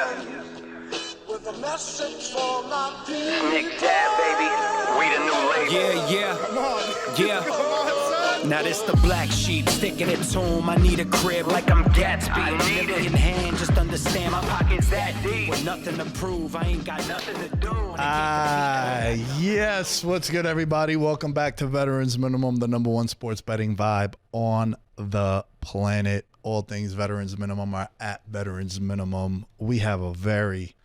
With a message for my people. Nick Dad, baby. We the new label. Yeah. Now this the black sheep sticking it to him. I need a crib like I'm Gatsby. I need it. In hand, just understand my Pockets that deep. with nothing to prove. I ain't got nothing to do. Yes. What's good, everybody? Welcome back to Veterans Minimum, the number one sports betting vibe on the planet. All things Veterans Minimum are at Veterans Minimum. We have a very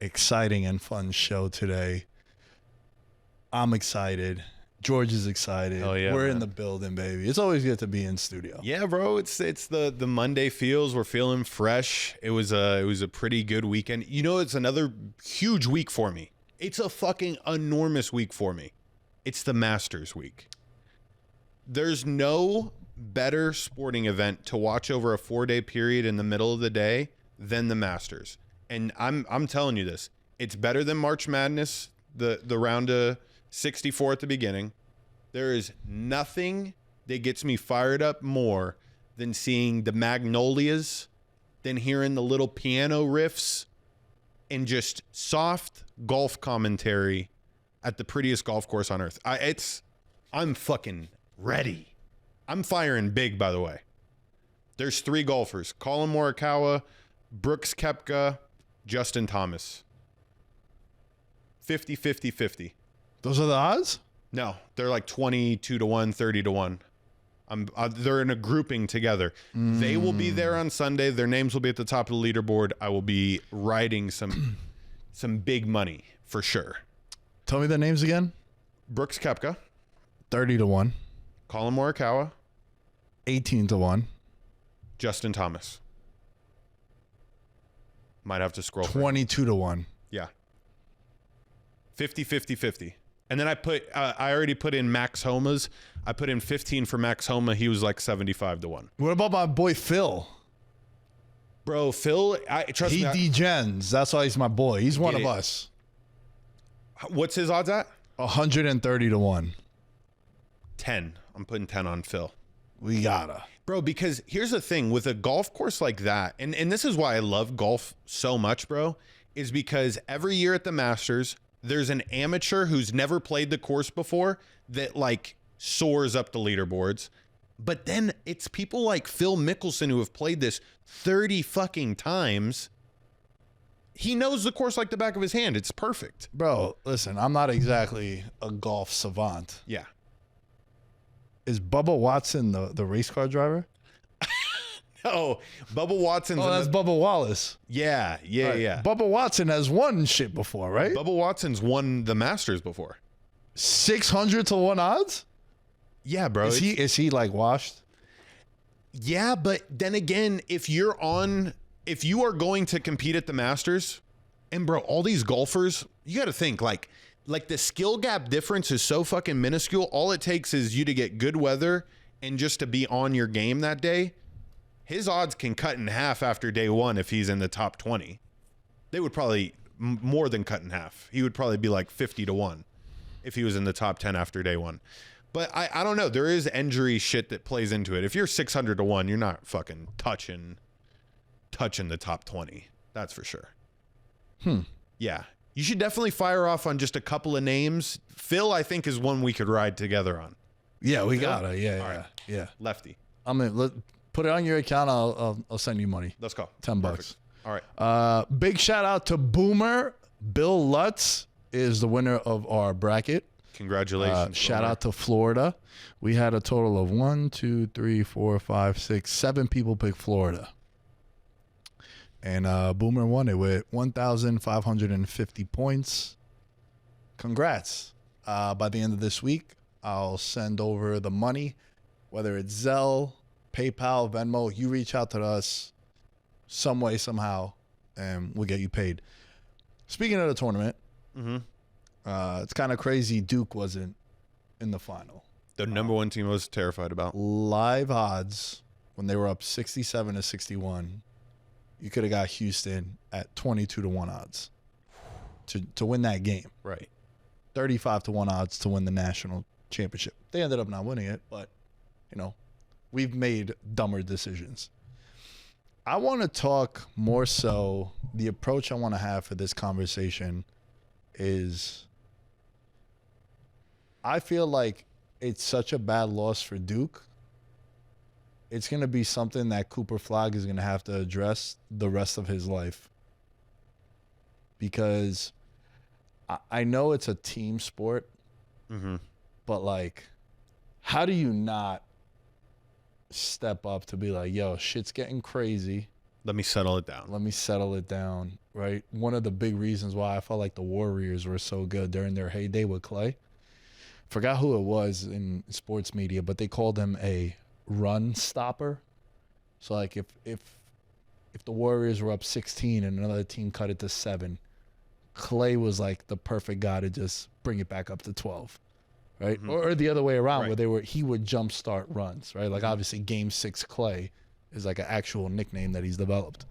exciting and fun show today. I'm excited. George is excited. Oh, yeah, We're in man. the building, baby. It's always good to be in studio. Yeah, bro. It's the Monday feels. We're feeling fresh. It was a pretty good weekend. You know, it's another huge week for me. It's a fucking enormous week for me. It's the Masters week. There's no better sporting event to watch over a 4-day period in the middle of the day than the Masters. And I'm telling you this. It's better than March Madness, the round of 64 at the beginning. There is nothing that gets me fired up more than seeing the Magnolias, than hearing the little piano riffs, and just soft golf commentary at the prettiest golf course on earth. I'm fucking ready. I'm firing big, by the way. There's 3 golfers: Colin Morikawa, Brooks Koepka, Justin Thomas. 50-50-50. Those are the odds? No, they're like 22-1, 30-1. They're in a grouping together. They will be there on Sunday. Their names will be at the top of the leaderboard. I will be riding some big money for sure. Tell me the names again. Brooks Koepka, 30-1, Colin Morikawa, 18-1, Justin Thomas. Might have to scroll through. 22-1. Yeah. 50-50-50. And then I already put in Max Homa's. I put in 15 for Max Homa. He was like 75-1. What about my boy Phil? Bro, Phil, trust He me. degens. That's why he's my boy. He's one Get of it. us. What's his odds at? 130-1. 10. I'm putting 10 on Phil. We gotta. Bro, because here's the thing with a golf course like that, and this is why I love golf so much, bro, is because every year at the Masters, there's an amateur who's never played the course before that like soars up the leaderboards. But then it's people like Phil Mickelson who have played this 30 fucking times. He knows the course like the back of his hand. It's perfect. Bro, listen, I'm not exactly a golf savant. Yeah. Is Bubba Watson the race car driver? Oh, Bubba Watson's. Oh, that's Bubba Wallace. Yeah. Right. Bubba Watson has won shit before, right? Bubba Watson's won the Masters before. 600-1 odds? Yeah, bro. Is he like washed? Yeah, but then again, if you are going to compete at the Masters, and bro, all these golfers, you got to think like the skill gap difference is so fucking minuscule. All it takes is you to get good weather and just to be on your game that day. His odds can cut in half after day one if he's in the top 20. They would probably more than cut in half. He would probably be like 50-1 if he was in the top 10 after day one. But I don't know. There is injury shit that plays into it. If you're 600-1, you're not fucking touching the top 20. That's for sure. Yeah. You should definitely fire off on just a couple of names. Phil, I think, is one we could ride together on. Yeah, we gotta. Yeah, All right. yeah. Lefty. I'm gonna put it on your account. I'll send you money. Let's go. $10. Perfect. All right. Big shout out to Boomer. Bill Lutz is the winner of our bracket. Congratulations. Shout out to Florida. We had a total of 1, 2, 3, 4, 5, 6, 7 people pick Florida. And Boomer won it with 1,550 points. Congrats. By the end of this week, I'll send over the money, whether it's Zelle, PayPal, Venmo. You reach out to us some way, somehow, and we'll get you paid. Speaking of the tournament, it's kind of crazy Duke wasn't in the final. The number one team I was terrified about. Live odds, when they were up 67-61, you could have got Houston at 22-1 odds to win that game. Right. 35-1 odds to win the national championship. They ended up not winning it, but, you know, we've made dumber decisions. I want to talk more so the approach I want to have for this conversation is I feel like it's such a bad loss for Duke. It's going to be something that Cooper Flagg is going to have to address the rest of his life. Because I know it's a team sport, but, like, how do you not step up to be like, yo, shit's getting crazy. Let me settle it down. Let me settle it down, right? One of the big reasons why I felt like the Warriors were so good during their heyday with Clay, forgot who it was in sports media, but they called him a run stopper. So, like, if the Warriors were up 16 and another team cut it to 7, Clay was like the perfect guy to just bring it back up to 12, right? Or the other way around, where he would jumpstart runs, right? Like, obviously, Game 6 Clay is like an actual nickname that he's developed.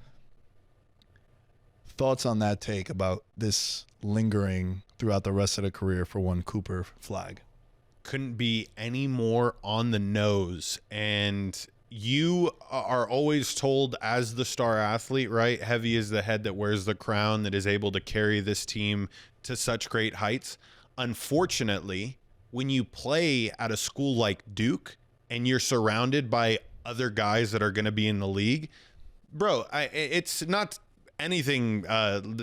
Thoughts on that take about this lingering throughout the rest of the career for one Cooper Flagg? Couldn't be any more on the nose. And you are always told as the star athlete, right? Heavy is the head that wears the crown, that is able to carry this team to such great heights. Unfortunately, when you play at a school like Duke and you're surrounded by other guys that are going to be in the league, bro, it's not anything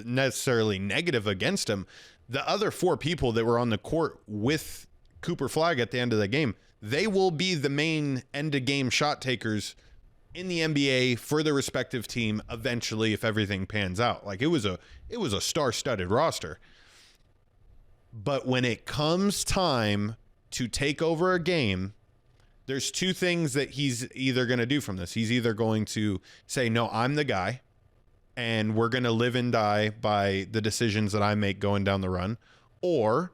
necessarily negative against him. The other 4 people that were on the court with Cooper Flagg at the end of the game, they will be the main end-of-game shot takers in the NBA for their respective team eventually if everything pans out. Like, it was a star-studded roster. But when it comes time to take over a game, there's 2 things that he's either going to do from this. He's either going to say, no, I'm the guy, and we're going to live and die by the decisions that I make going down the run, or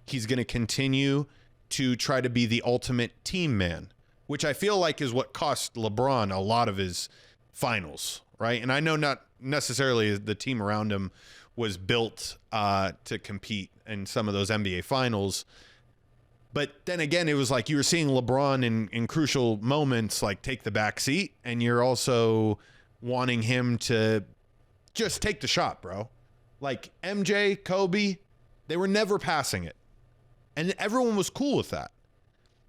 he's going to continue to try to be the ultimate team man, which I feel like is what cost LeBron a lot of his finals, right? And I know not necessarily the team around him was built to compete in some of those NBA finals. But then again, it was like you were seeing LeBron in crucial moments, like, take the back seat, and you're also wanting him to just take the shot, bro. Like, MJ, Kobe, they were never passing it. And everyone was cool with that.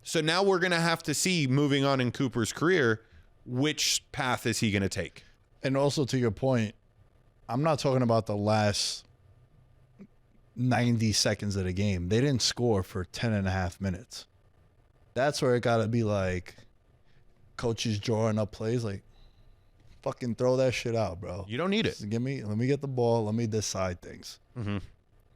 So now we're going to have to see, moving on in Cooper's career, which path is he going to take? And also, to your point, I'm not talking about the last 90 seconds of the game. They didn't score for 10 and a half minutes. That's where it got to be like coaches drawing up plays like, fucking throw that shit out, bro. You don't need it. Let me get the ball. Let me decide things.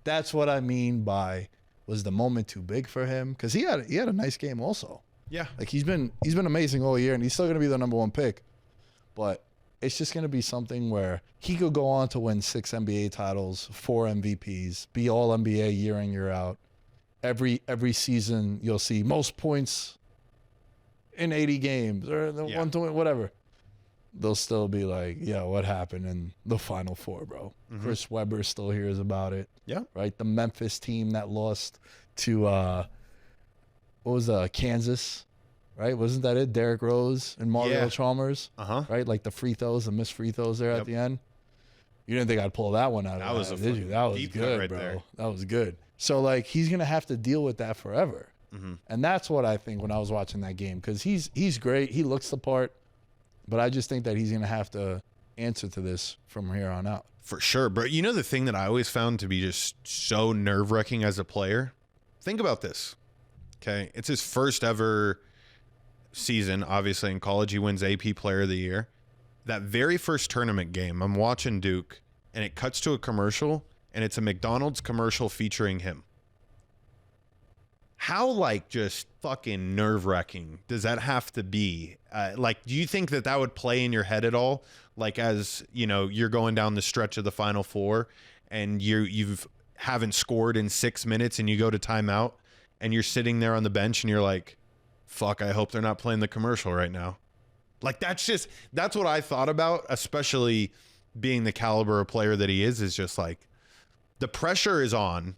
That's what I mean by, was the moment too big for him? Because he had a nice game also. Yeah. Like, he's been amazing all year, and he's still going to be the number 1 pick. But it's just going to be something where he could go on to win 6 NBA titles, 4 MVPs, be all NBA year in, year out. Every season you'll see most points in 80 games or the 120, whatever. They'll still be like, yeah, what happened in the Final Four, bro? Chris Webber still hears about it. Yeah. Right? The Memphis team that lost to, what was Kansas, right? Wasn't that it? Derrick Rose and Mario Chalmers, right? Like the free throws, the missed free throws there at the end. You didn't think I'd pull that one out of that, did you? That was good, bro. There. That was good. So, like, he's going to have to deal with that forever. And that's what I think when I was watching that game, because he's great. He looks the part. But I just think that he's going to have to answer to this from here on out. For sure. But you know the thing that I always found to be just so nerve-wracking as a player? Think about this. Okay? It's his first ever season, obviously, in college. He wins AP Player of the Year. That very first tournament game, I'm watching Duke, and it cuts to a commercial, and it's a McDonald's commercial featuring him. How, like, just fucking nerve-wracking does that have to be? Like, do you think that would play in your head at all? Like, as, you know, you're going down the stretch of the Final Four and you haven't scored in 6 minutes and you go to timeout and you're sitting there on the bench and you're like, fuck, I hope they're not playing the commercial right now. Like, that's what I thought about, especially being the caliber of player that he is just like, the pressure is on.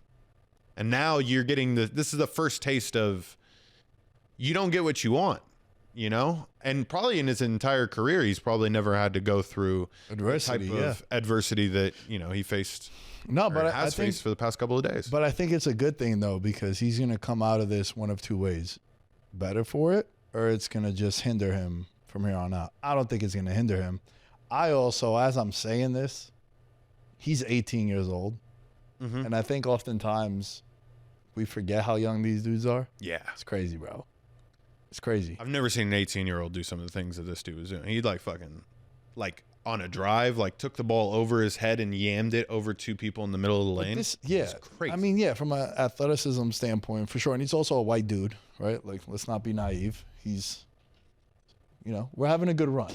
And now you're getting this is the first taste of, you don't get what you want. you know? And probably in his entire career, he's probably never had to go through Adversity, the type of adversity that, you know, he faced. No, but I has think faced for the past couple of days. But I think it's a good thing though, because he's gonna come out of this one of two ways: better for it, or it's gonna just hinder him from here on out. I don't think it's gonna hinder him. I also, as I'm saying this, he's 18 years old, and I think oftentimes we forget how young these dudes are. Yeah, It's crazy, bro. It's crazy. I've never seen an 18-year-old do some of the things that this dude was doing. He'd like fucking, like on a drive, like took the ball over his head and yammed it over two people in the middle of the lane. Yeah, It's crazy. I mean, yeah, from an athleticism standpoint, for sure. And he's also a white dude, right? Like, let's not be naive. He's, you know, we're having a good run.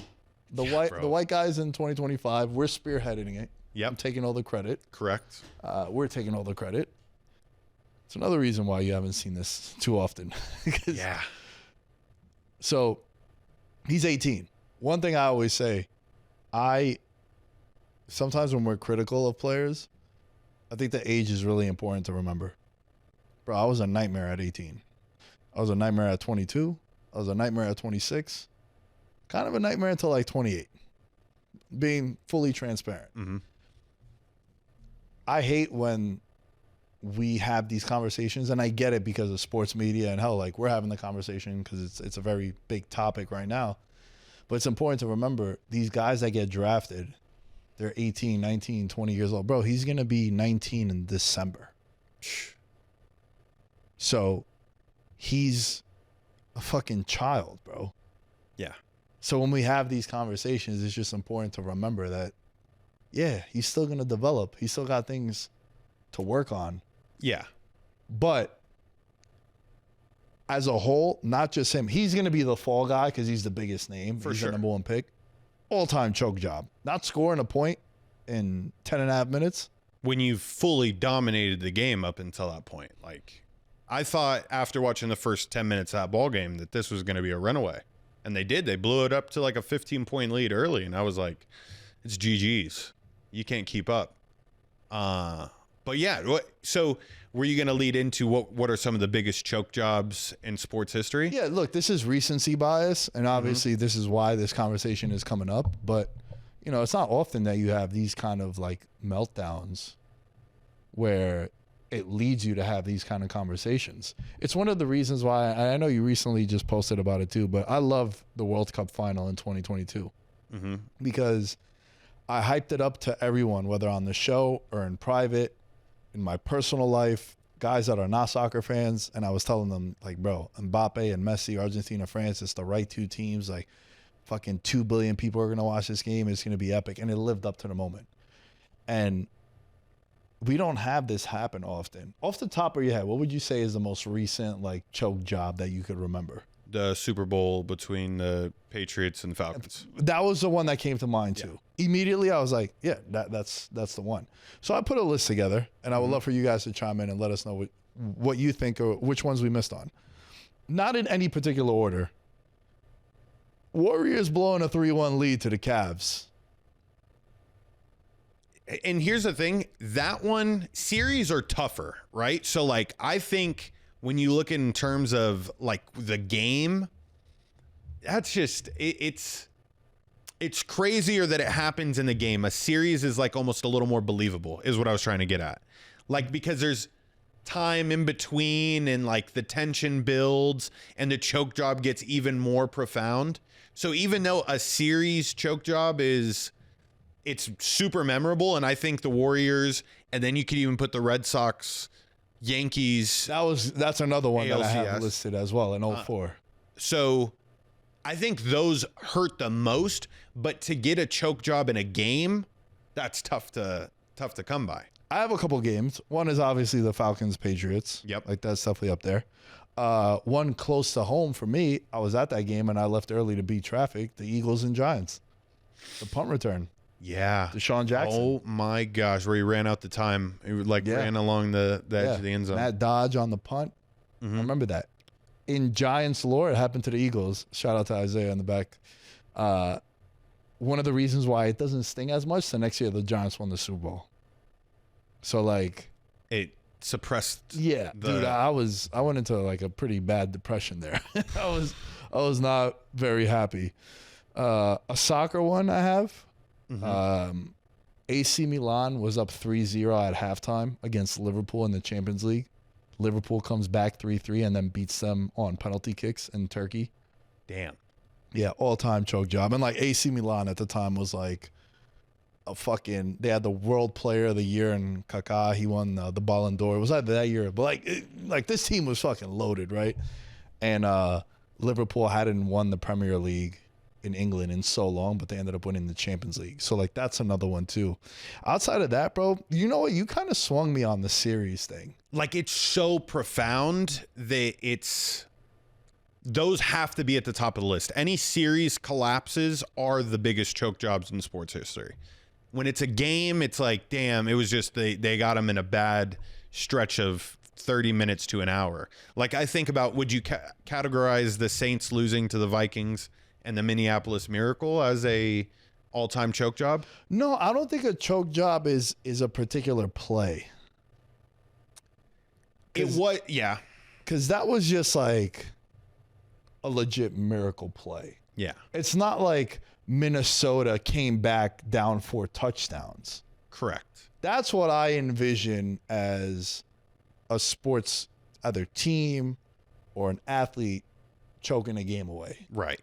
The white guys in 2025, we're spearheading it. Yep. I'm taking all the credit. Correct. We're taking all the credit. It's another reason why you haven't seen this too often. Yeah. So he's 18. One thing I always say, sometimes when we're critical of players, I think the age is really important to remember. Bro, I was a nightmare at 18. I was a nightmare at 22. I was a nightmare at 26. Kind of a nightmare until like 28. Being fully transparent. Mm-hmm. I hate when we have these conversations, and I get it because of sports media and hell, like we're having the conversation because it's a very big topic right now. But it's important to remember these guys that get drafted, they're 18, 19, 20 years old. Bro, he's going to be 19 in December. So he's a fucking child, bro. Yeah. So when we have these conversations, it's just important to remember that, yeah, he's still going to develop. He's still got things to work on. Yeah. But as a whole, not just him, he's going to be the fall guy because he's the biggest name. For he's sure. the number one pick. All-time choke job. Not scoring a point in 10 and a half minutes. When you've fully dominated the game up until that point. Like, I thought after watching the first 10 minutes of that ball game that this was going to be a runaway. And they did. They blew it up to like a 15-point lead early. And I was like, it's GG's. You can't keep up. But yeah, so were you going to lead into what are some of the biggest choke jobs in sports history? Yeah, look, this is recency bias, and obviously this is why this conversation is coming up. But, you know, it's not often that you have these kind of like meltdowns where it leads you to have these kind of conversations. It's one of the reasons why, I know you recently just posted about it too, but I love the World Cup final in 2022 because I hyped it up to everyone, whether on the show or in private, in my personal life, guys that are not soccer fans, and I was telling them, like, bro, Mbappe and Messi, Argentina, France, it's the right two teams. Like, fucking 2 billion people are going to watch this game. It's going to be epic. And it lived up to the moment. And we don't have this happen often. Off the top of your head, what would you say is the most recent, like, choke job that you could remember? The Super Bowl between the Patriots and the Falcons. That was the one that came to mind too. Immediately, I was like, yeah, that's the one. So I put a list together, and I would love for you guys to chime in and let us know what you think or which ones we missed on. Not in any particular order. Warriors blowing a 3-1 lead to the Cavs. And here's the thing, that one, series are tougher, right? So, like, I think when you look in terms of, like, the game, that's just, it's crazier that it happens in the game. A series is, like, almost a little more believable, is what I was trying to get at. Like, because there's time in between and, like, the tension builds and the choke job gets even more profound. So even though a series choke job it's super memorable, and I think the Warriors, and then you could even put the Red Sox, Yankees. That's another one that I have ALCS. listed as well in 04. So I think those hurt the most, but to get a choke job in a game, that's tough to come by. I have a couple games. One is obviously the Falcons-Patriots. Yep. Like, that's definitely up there. One close to home for me, I was at that game and I left early to beat traffic, the Eagles and Giants. The punt return. Yeah. Deshaun Jackson. Oh my gosh, where he ran out the time. He ran along the edge of the end zone. That dodge on the punt. I remember that. In Giants lore, it happened to the Eagles. Shout out to Isaiah in the back. One of the reasons why it doesn't sting as much, the next year the Giants won the Super Bowl. So, like, It suppressed. yeah, dude, I went into like a pretty bad depression there. I was not very happy. A soccer one I have. AC Milan was up 3-0 at halftime against Liverpool in the Champions League. Liverpool comes back 3-3 and then beats them on penalty kicks in Turkey. Damn. Yeah, all-time choke job. And, like, AC Milan at the time was, like, they had the World Player of the Year in Kaká. He won the Ballon d'Or. It was either that year. But, like this team was fucking loaded, right? And Liverpool hadn't won the Premier League in England in so long, but they ended up winning the Champions League. So, like, that's another one, too. Outside of that, bro, you know what? You kind of swung me on the series thing. Like, it's so profound that those have to be at the top of the list. Any series collapses are the biggest choke jobs in sports history. When it's a game, it's like, damn, it was just they got them in a bad stretch of 30 minutes to an hour. Like, I think about, would you categorize the Saints losing to the Vikings and the Minneapolis Miracle as a all-time choke job? No, I don't think a choke job is a particular play. Yeah. Because that was just like a legit miracle play. Yeah. It's not like Minnesota came back down 4 touchdowns. Correct. That's what I envision as a sports either team or an athlete choking a game away. Right.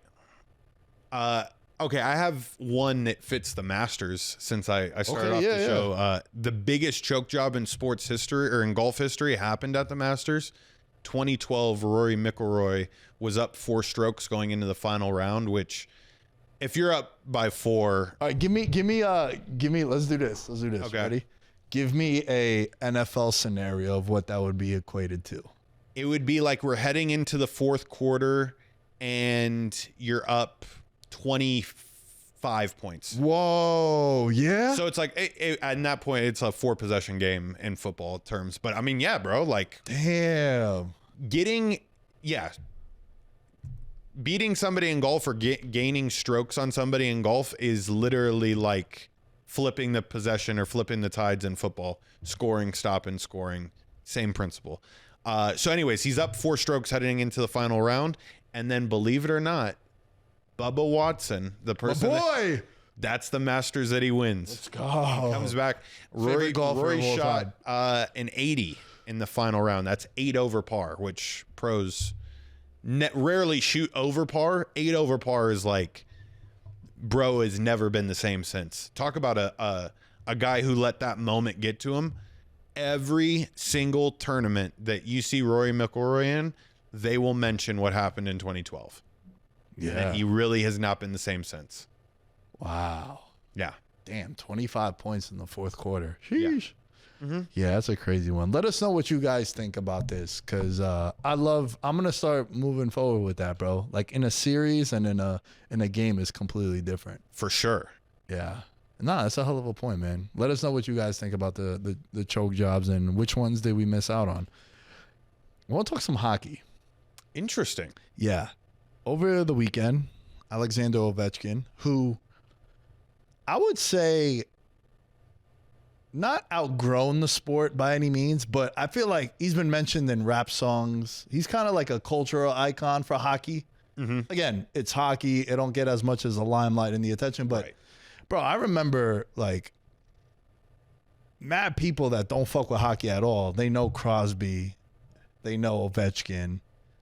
Okay, I have one that fits the Masters since I started off the show. The biggest choke job in sports history or in golf history happened at the Masters. 2012, Rory McIlroy was up 4 strokes going into the final round, which if you're up by 4. All right, give me, let's do this. Okay. Ready? Give me a NFL scenario of what that would be equated to. It would be like we're heading into the 4th quarter and you're up 25 points. Whoa, yeah. So it's like at that point, it's a 4-possession game in football terms. But I mean, yeah, bro, like, damn, beating somebody in golf or gaining strokes on somebody in golf is literally like flipping the possession or flipping the tides in football. Scoring, stopping, scoring, same principle. So anyways, he's up 4 strokes heading into the final round. And then, believe it or not, Bubba Watson, the person, that's the Masters that he wins. Let's go. He comes back. Rory shot an 80 in the final round. That's 8 over par, which pros rarely shoot over par. 8 over par is like, bro has never been the same since. Talk about a guy who let that moment get to him. Every single tournament that you see Rory McIlroy in, they will mention what happened in 2012. Yeah. And he really has not been the same since. Wow. Yeah. Damn, 25 points in the 4th quarter. Yeah. Sheesh. Yeah, that's a crazy one. Let us know what you guys think about this, because I'm going to start moving forward with that, bro. Like, in a series and in a game is completely different. For sure. Yeah. Nah, that's a hell of a point, man. Let us know what you guys think about the choke jobs and which ones did we miss out on. I want to talk some hockey. Interesting. Yeah. Over the weekend, Alexander Ovechkin, who I would say not outgrown the sport by any means, but I feel like he's been mentioned in rap songs. He's kind of like a cultural icon for hockey. Mm-hmm. Again, it's hockey. It don't get as much as the limelight and the attention, but right. Bro, I remember like mad people that don't fuck with hockey at all. They know Crosby. They know Ovechkin.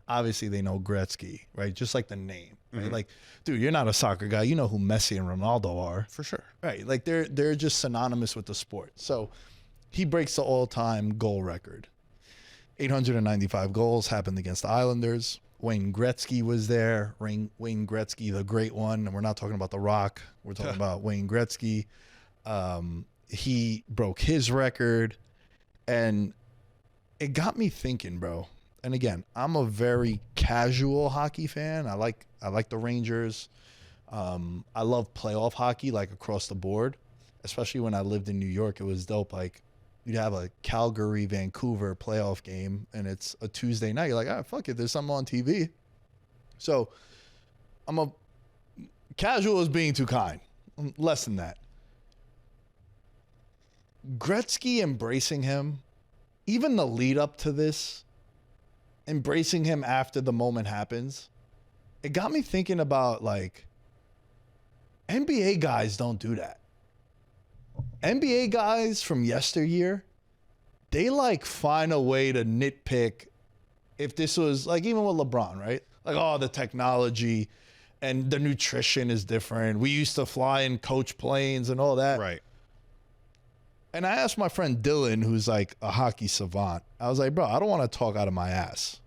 Obviously, they know Gretzky, right? Just like the name, right? Mm-hmm. Like, dude, you're not a soccer guy. You know who Messi and Ronaldo are. For sure. Right. Like, they're just synonymous with the sport. So he breaks the all-time goal record. 895 goals happened against the Islanders. Wayne Gretzky was there. Wayne Gretzky, the great one. And we're not talking about The Rock. We're talking about Wayne Gretzky. He broke his record. And it got me thinking, bro. And again, I'm a very casual hockey fan. I like the Rangers. I love playoff hockey, like across the board. Especially when I lived in New York, it was dope. Like, you'd have a Calgary-Vancouver playoff game, and it's a Tuesday night. You're like, ah, fuck it, there's something on TV. So, casual is being too kind. Less than that. Gretzky embracing him, even the lead up to this, embracing him after the moment happens, it got me thinking about like NBA guys don't do that. NBA guys from yesteryear, they like find a way to nitpick. If this was like even with LeBron, right? Like, oh, the technology and the nutrition is different. We used to fly in coach planes and all that. Right. And I asked my friend Dylan, who's like a hockey savant, I was like, bro, I don't want to talk out of my ass,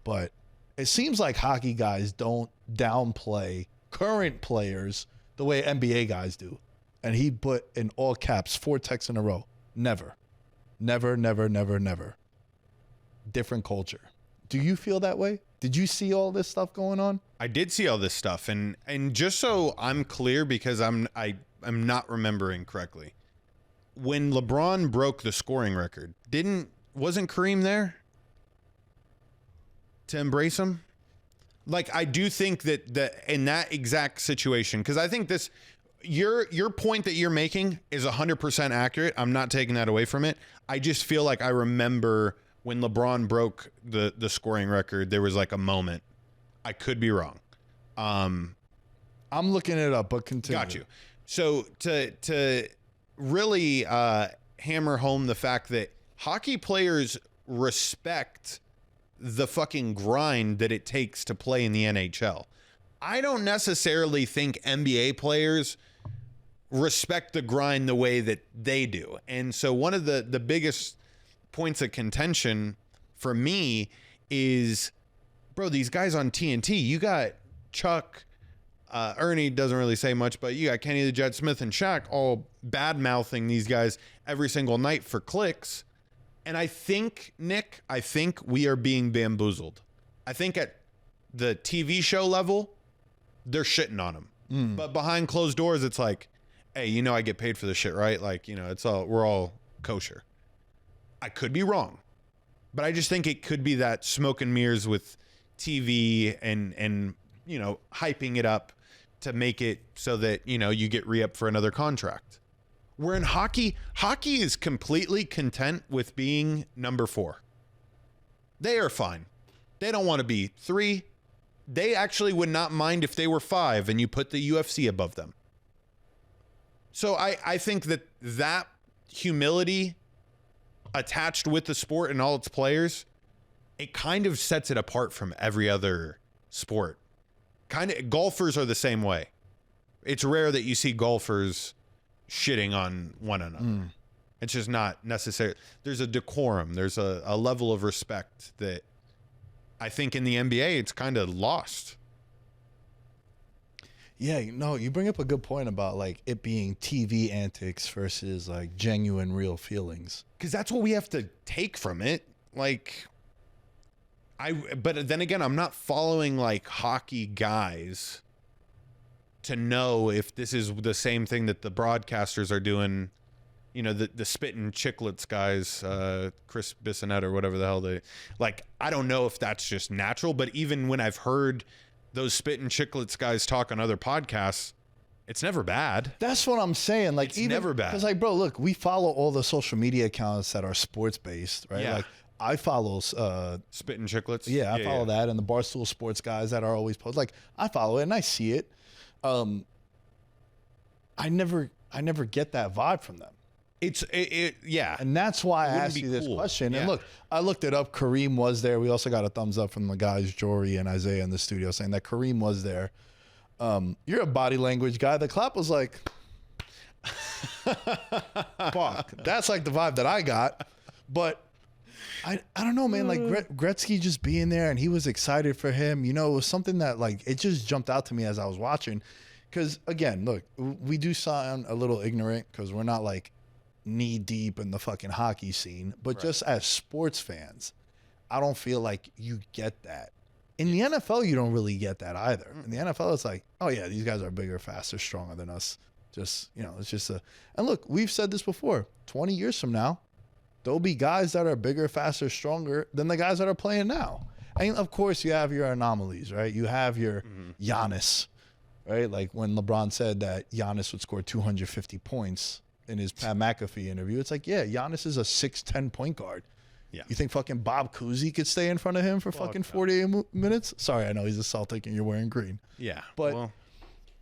but it seems like hockey guys don't downplay current players the way NBA guys do. And he put in all caps 4 texts in a row. Never. Never, never, never, never. Different culture. Do you feel that way? Did you see all this stuff going on? I did see all this stuff, and just so I'm clear, because I'm not remembering correctly. When LeBron broke the scoring record, wasn't Kareem there to embrace him? Like, I do think that in that exact situation, because I think this, your point that you're making is 100% accurate. I'm not taking that away from it. I just feel like I remember when LeBron broke the scoring record, there was like a moment. I could be wrong. I'm looking it up, but continue. Got you. So to really hammer home the fact that hockey players respect the fucking grind that it takes to play in the NHL. I don't necessarily think NBA players respect the grind the way that they do. And so one of the biggest points of contention for me is, bro, these guys on TNT, you got Chuck, Ernie doesn't really say much, but you got Kenny the Jet Smith and Shaq all bad-mouthing these guys every single night for clicks. And I think, Nick, we are being bamboozled. I think at the TV show level, they're shitting on them. But behind closed doors, it's like, hey, you know I get paid for this shit, right? Like, you know, we're all kosher. I could be wrong, but I just think it could be that smoke and mirrors with TV and you know, hyping it up to make it so that, you know, you get re-up for another contract. Where in hockey is completely content with being number 4. They are fine. They don't want to be 3. They actually would not mind if they were 5 and you put the UFC above them. So I think that humility attached with the sport and all its players, it kind of sets it apart from every other sport. Kind of, golfers are the same way. It's rare that you see golfers shitting on one another. It's just not necessary. There's a decorum. There's a level of respect that I think in the NBA it's kind of lost. Yeah, no, you bring up a good point about like it being TV antics versus like genuine, real feelings. Because that's what we have to take from it. Like, but then again, I'm not following like hockey guys to know if this is the same thing that the broadcasters are doing. You know, the spitting chicklets guys, Chris Bissonette or whatever the hell they like. I don't know if that's just natural, but even when I've heard those spitting chicklets guys talk on other podcasts, it's never bad. That's what I'm saying. Like, it's never bad. Because like, bro, look, we follow all the social media accounts that are sports based, right? Yeah. Like, I follow spitting chicklets. Yeah, I follow that, and the Barstool Sports guys that are always post. Like, I follow it and I see it. I never get that vibe from them. Yeah. And that's why I asked you this question. Yeah. And look, I looked it up. Kareem was there. We also got a thumbs up from the guys, Jory and Isaiah in the studio, saying that Kareem was there. You're a body language guy. The clap was like, fuck. That's like the vibe that I got. But I don't know, man. Like Gretzky just being there, and he was excited for him. You know, it was something that like it just jumped out to me as I was watching. Because again, look, we do sound a little ignorant because we're not like knee deep in the fucking hockey scene. But just as sports fans, I don't feel like you get that. In the NFL, you don't really get that either. In the NFL, it's like, oh yeah, these guys are bigger, faster, stronger than us. Just, you know, it's just a. And look, we've said this before. 20 years from now, there'll be guys that are bigger, faster, stronger than the guys that are playing now. And of course, you have your anomalies, right? You have your Giannis, right? Like when LeBron said that Giannis would score 250 points in his Pat McAfee interview. It's like, yeah, Giannis is a 6'10" point guard. Yeah. You think fucking Bob Cousy could stay in front of him for fucking 48 minutes? Sorry, I know he's a Celtic and you're wearing green. Yeah. But well,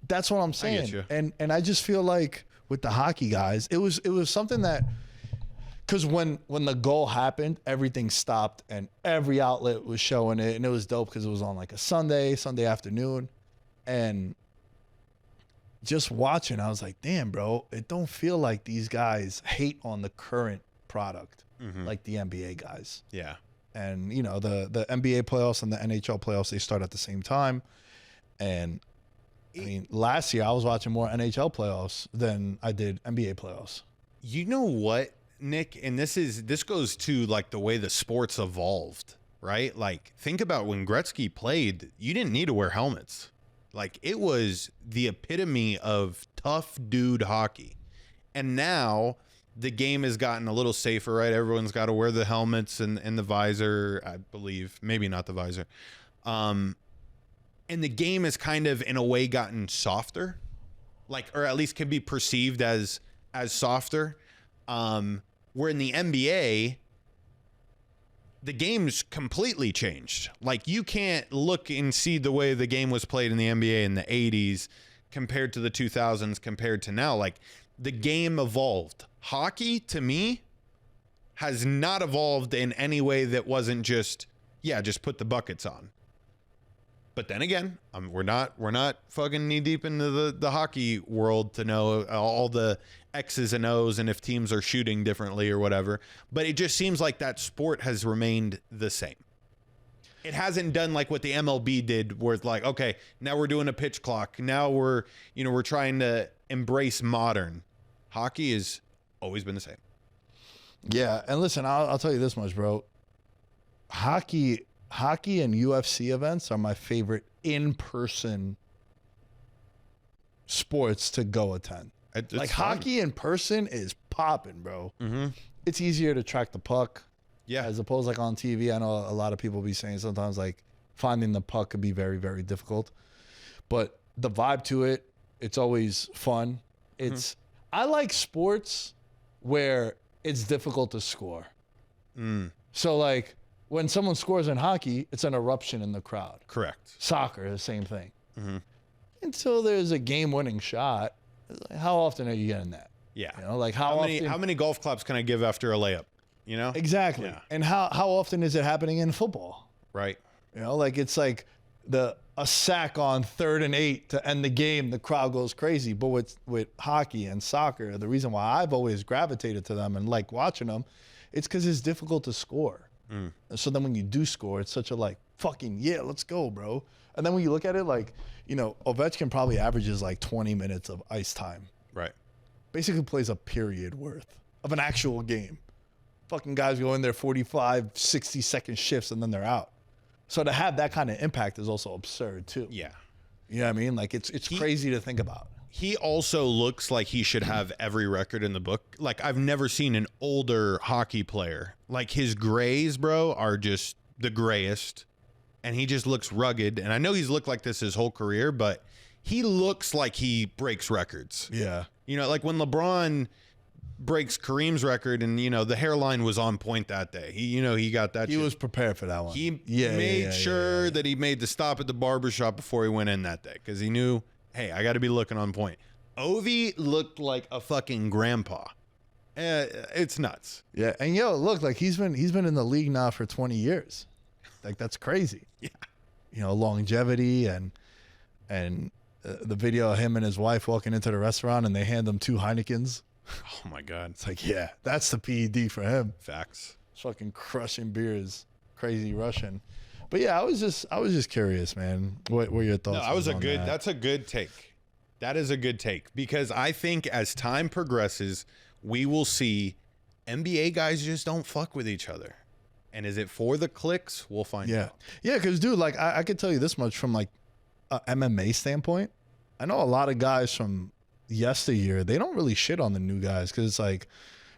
that's what I'm I saying. get you. And I just feel like with the hockey guys, it was something that, because when the goal happened, everything stopped and every outlet was showing it, and it was dope because it was on like a Sunday afternoon, and just watching, I was like, damn, bro, it don't feel like these guys hate on the current product like the NBA guys. yeah. And you know, the NBA playoffs and the NHL playoffs, they start at the same time, and I mean, last year I was watching more NHL playoffs than I did NBA playoffs. You know what, Nick? And this goes to like the way the sport's evolved, right? Like, think about when Gretzky played, you didn't need to wear helmets. Like, it was the epitome of tough dude hockey. And now the game has gotten a little safer, right? Everyone's got to wear the helmets and the visor, I believe. Maybe not the visor. And the game has kind of, in a way, gotten softer, like, or at least can be perceived as softer. Where in the NBA, the game's completely changed. Like, you can't look and see the way the game was played in the NBA in the 80s compared to the 2000s compared to now. Like, the game evolved. Hockey, to me, has not evolved in any way that wasn't just put the buckets on. But then again, we're not fucking knee deep into the hockey world to know all the X's and O's and if teams are shooting differently or whatever. But it just seems like that sport has remained the same. It hasn't done like what the MLB did, where it's like, okay, now we're doing a pitch clock. Now we're trying to embrace modern. Hockey has always been the same. Yeah, and listen, I'll tell you this much, bro. Hockey and UFC events are my favorite in-person sports to go attend. It's like fun. hockey in person is popping, bro. Mm-hmm. It's easier to track the puck, as opposed like on TV. I know a lot of people be saying sometimes like finding the puck could be very, very difficult, but the vibe to it, it's always fun. It's I like sports where it's difficult to score. So like, when someone scores in hockey, it's an eruption in the crowd. Correct. Soccer, the same thing. Until there's a game-winning shot, like, how often are you getting that? Yeah. You know, like how many golf claps can I give after a layup? You know? Exactly. Yeah. And how often is it happening in football? Right. You know, like it's like a sack on 3rd and 8 to end the game, the crowd goes crazy. But with hockey and soccer, the reason why I've always gravitated to them and like watching them, it's because it's difficult to score. And so then when you do score, it's such a like, fucking, yeah, let's go, bro. And then when you look at it, like, you know, Ovechkin probably averages like 20 minutes of ice time. Right. Basically plays a period worth of an actual game. Fucking guys go in there 45, 60-second shifts and then they're out. So to have that kind of impact is also absurd too. Yeah. You know what I mean? Like it's crazy to think about. He also looks like he should have every record in the book. Like, I've never seen an older hockey player. Like, his grays, bro, are just the grayest. And he just looks rugged. And I know he's looked like this his whole career, but he looks like he breaks records. Yeah. You know, like when LeBron breaks Kareem's record and, you know, the hairline was on point that day. He got that. He was prepared for that one. He made sure that he made the stop at the barbershop before he went in that day because he knew, hey, I got to be looking on point. Ovi looked like a fucking grandpa. It's nuts. Yeah, and look, like he's been in the league now for 20 years. Like that's crazy. Yeah. You know, longevity and the video of him and his wife walking into the restaurant and they hand him 2 Heinekens. Oh my God. It's like, yeah, that's the PED for him. Facts. Fucking crushing beers, crazy Russian. But yeah, I was just curious, man. What were your thoughts? No, that's a good take. That is a good take because I think as time progresses, we will see NBA guys just don't fuck with each other. And is it for the clicks? We'll find out. Yeah, because dude, like I could tell you this much from like a MMA standpoint. I know a lot of guys from yesteryear, they don't really shit on the new guys because it's like,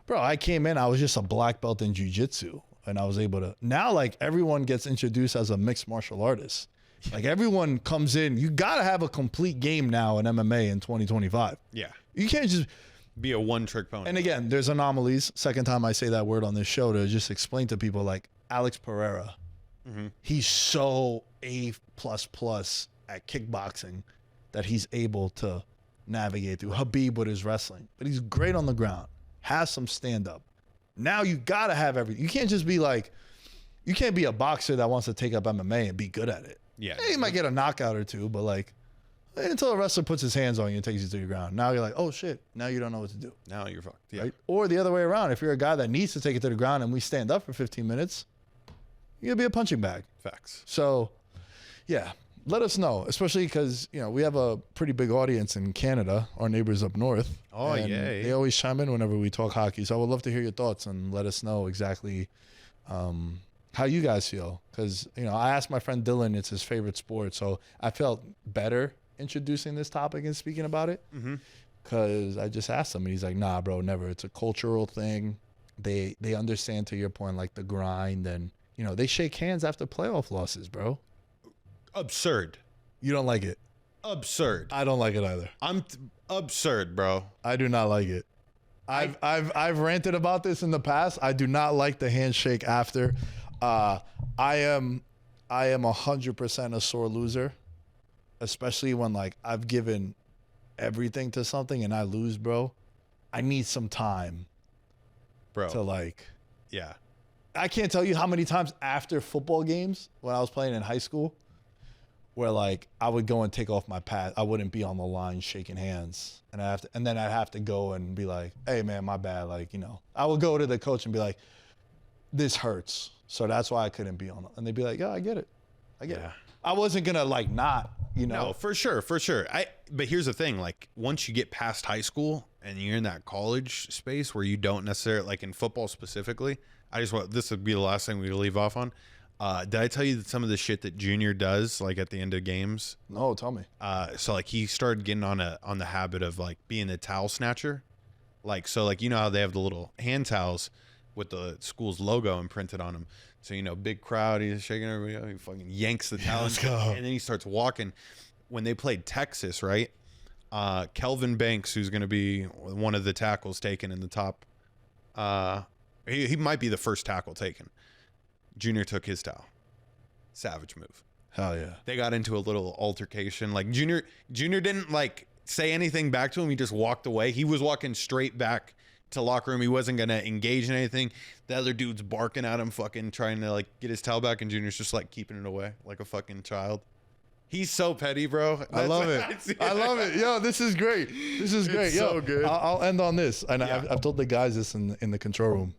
bro, I came in, I was just a black belt in jiu-jitsu and I was able to, now like everyone gets introduced as a mixed martial artist. Like everyone comes in, you got to have a complete game now in MMA in 2025. Yeah. You can't just, Be a one-trick pony. And again, there's anomalies. Second time I say that word on this show to just explain to people like Alex Pereira. He's so A++ at kickboxing that he's able to navigate through. Habib with his wrestling, but he's great on the ground. Has some stand-up. Now you gotta have everything. You can't just be like, you can't be a boxer that wants to take up MMA and be good at it. Yeah. You might get a knockout or two, but like until a wrestler puts his hands on you and takes you to your ground. Now you're like, oh shit, now you don't know what to do. Now you're fucked. Yeah. Right? Or the other way around. If you're a guy that needs to take it to the ground and we stand up for 15 minutes, you're gonna be a punching bag. Facts. So, yeah, let us know, especially because, you know, we have a pretty big audience in Canada, our neighbors up north. Oh, and yay. They always chime in whenever we talk hockey. So I would love to hear your thoughts and let us know exactly how you guys feel. Because, you know, I asked my friend Dylan, it's his favorite sport. So I felt better introducing this topic and speaking about it. Because I just asked him and he's like, nah, bro, never. It's a cultural thing. They understand, to your point, like the grind, and, you know, they shake hands after playoff losses, bro. Absurd. You don't like it? Absurd. I don't like it either. Absurd, bro. I do not like it. I've ranted about this in the past. I do not like the handshake after. I am 100% a sore loser, especially when like I've given everything to something and I lose, bro. I need some time, Bro. to like. Yeah. I can't tell you how many times after football games when I was playing in high school, where like I would go and take off my pad. I wouldn't be on the line shaking hands, and then I'd have to go and be like, "Hey man, my bad." Like, you know, I would go to the coach and be like, "This hurts," so that's why I couldn't be on. And they'd be like, "Yeah, I get it, I get it." I wasn't gonna like not, you know. No, for sure. But here's the thing: like once you get past high school and you're in that college space where you don't necessarily, like in football specifically. This would be the last thing we leave off on. Did I tell you that some of the shit that Junior does, like at the end of games? No, tell me. So like he started getting on the habit of like being a towel snatcher. Like, so like, you know how they have the little hand towels with the school's logo imprinted on them. So, you know, big crowd, he's shaking everybody up, he fucking yanks the towel. Let's go. And then he starts walking. When they played Texas, right? Kelvin Banks, who's going to be one of the tackles taken in the top, he might be the first tackle taken. Junior took his towel. Savage move. Hell yeah. They got into a little altercation. Like Junior didn't like say anything back to him. He just walked away. He was walking straight back to locker room. He wasn't going to engage in anything. The other dude's barking at him, fucking trying to like get his towel back, and Junior's just like keeping it away like a fucking child. He's so petty, bro. I love it. I love it. Yo, this is great. This is great. It's Yo, so good. I'll end on this. And Yeah. I've told the guys this in the control room.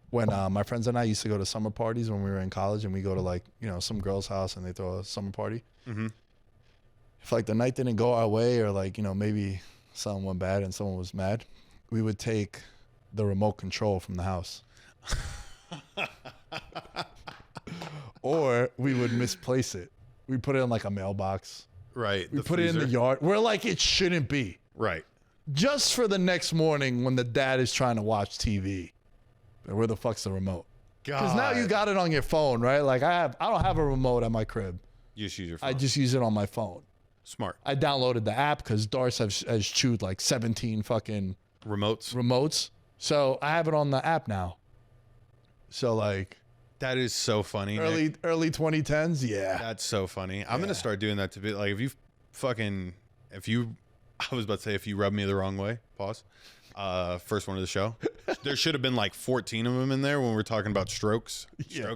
When my friends and I used to go to summer parties when we were in college, and we go to like, you know, some girl's house and they throw a summer party. Mm-hmm. If like the night didn't go our way, or like, you know, maybe something went bad and someone was mad, we would take the remote control from the house. Or we would misplace it. We put it in like a mailbox. Right. We put it in the yard. We're like, it shouldn't be. Right. Just for the next morning when the dad is trying to watch TV. Where the fuck's the remote? Because now you got it on your phone, right? Like I don't have a remote at my crib. You just use your phone. I just use it on my phone. Smart. I downloaded the app because Darce has chewed like 17 fucking Remotes. So I have it on the app now. So like That is so funny. early 2010s, yeah. That's so funny. I'm gonna start doing that to be like if you I was about to say if you rub me the wrong way, pause. First one of the show. There should have been like 14 of them in there when we're talking about stroke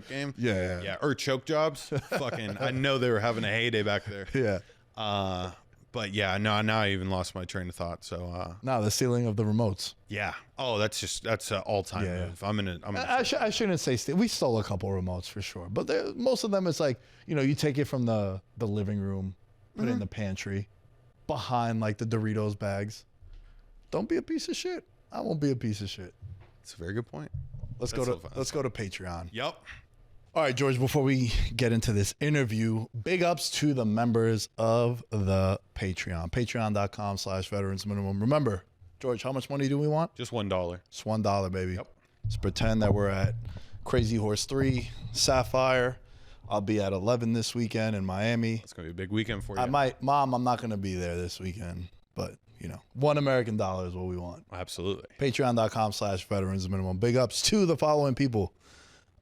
game. Yeah. Or choke jobs. Fucking, I know they were having a heyday back there. Yeah. But yeah, no, now I even lost my train of thought. So, Now the stealing of the remotes. yeah. Oh, that's an all-time Yeah. move. I shouldn't say we stole a couple remotes for sure, but most of them it's like, you know, you take it from the living room, put it in the pantry, behind like the Doritos bags. Don't be a piece of shit. I won't be a piece of shit. It's a very good point. Let's go to Patreon. Yep. All right, George, before we get into this interview, big ups to the members of the Patreon. Patreon.com/veterans minimum. Remember, George, how much money do we want? Just $1. It's $1, baby. Yep. Let's pretend that we're at Crazy Horse 3, Sapphire. I'll be at 11 this weekend in Miami. It's gonna be a big weekend for you. I'm not going to be there this weekend, but $1 American is what we want. Absolutely. Patreon.com/veterans minimum. Big ups to the following people: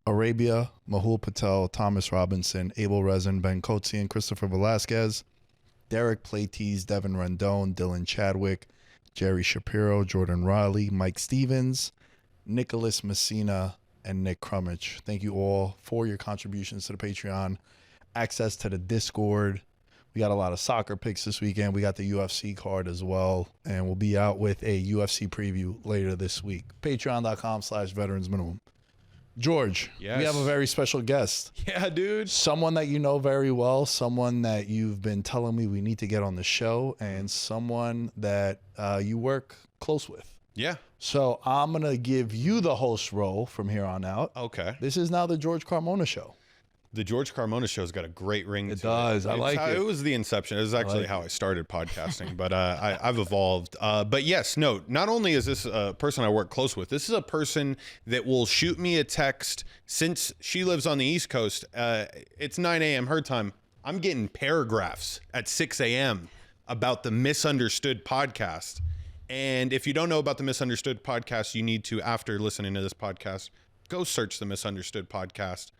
Arabia, Mahul Patel, Thomas Robinson, Abel Rezin, Ben Kotzian, Christopher Velasquez, Derek Platees, Devin Rendon, Dylan Chadwick, Jerry Shapiro, Jordan Riley, Mike Stevens, Nicholas Messina, and Nick Crummage. Thank you all for your contributions to the Patreon. Access to the Discord. We got a lot of soccer picks this weekend. We got the UFC card as well. And we'll be out with a UFC preview later this week. Patreon.com/veterans minimum. George, Yes. we have a very special guest. Yeah, dude. Someone that you know very well, someone that you've been telling me we need to get on the show, and someone that you work close with. Yeah. So I'm going to give you the host role from here on out. Okay. This is now the George Carmona Show. The George Carmona show's got a great ring to it. It does. I like it. It was the inception. It was actually how I started podcasting, but I've evolved. But yes, no, not only is this a person I work close with, this is a person that will shoot me a text since she lives on the East Coast. It's 9 a.m. her time. I'm getting paragraphs at 6 a.m. about the Misunderstood podcast. And if you don't know about the Misunderstood podcast, you need to, after listening to this podcast, go search the Misunderstood podcast.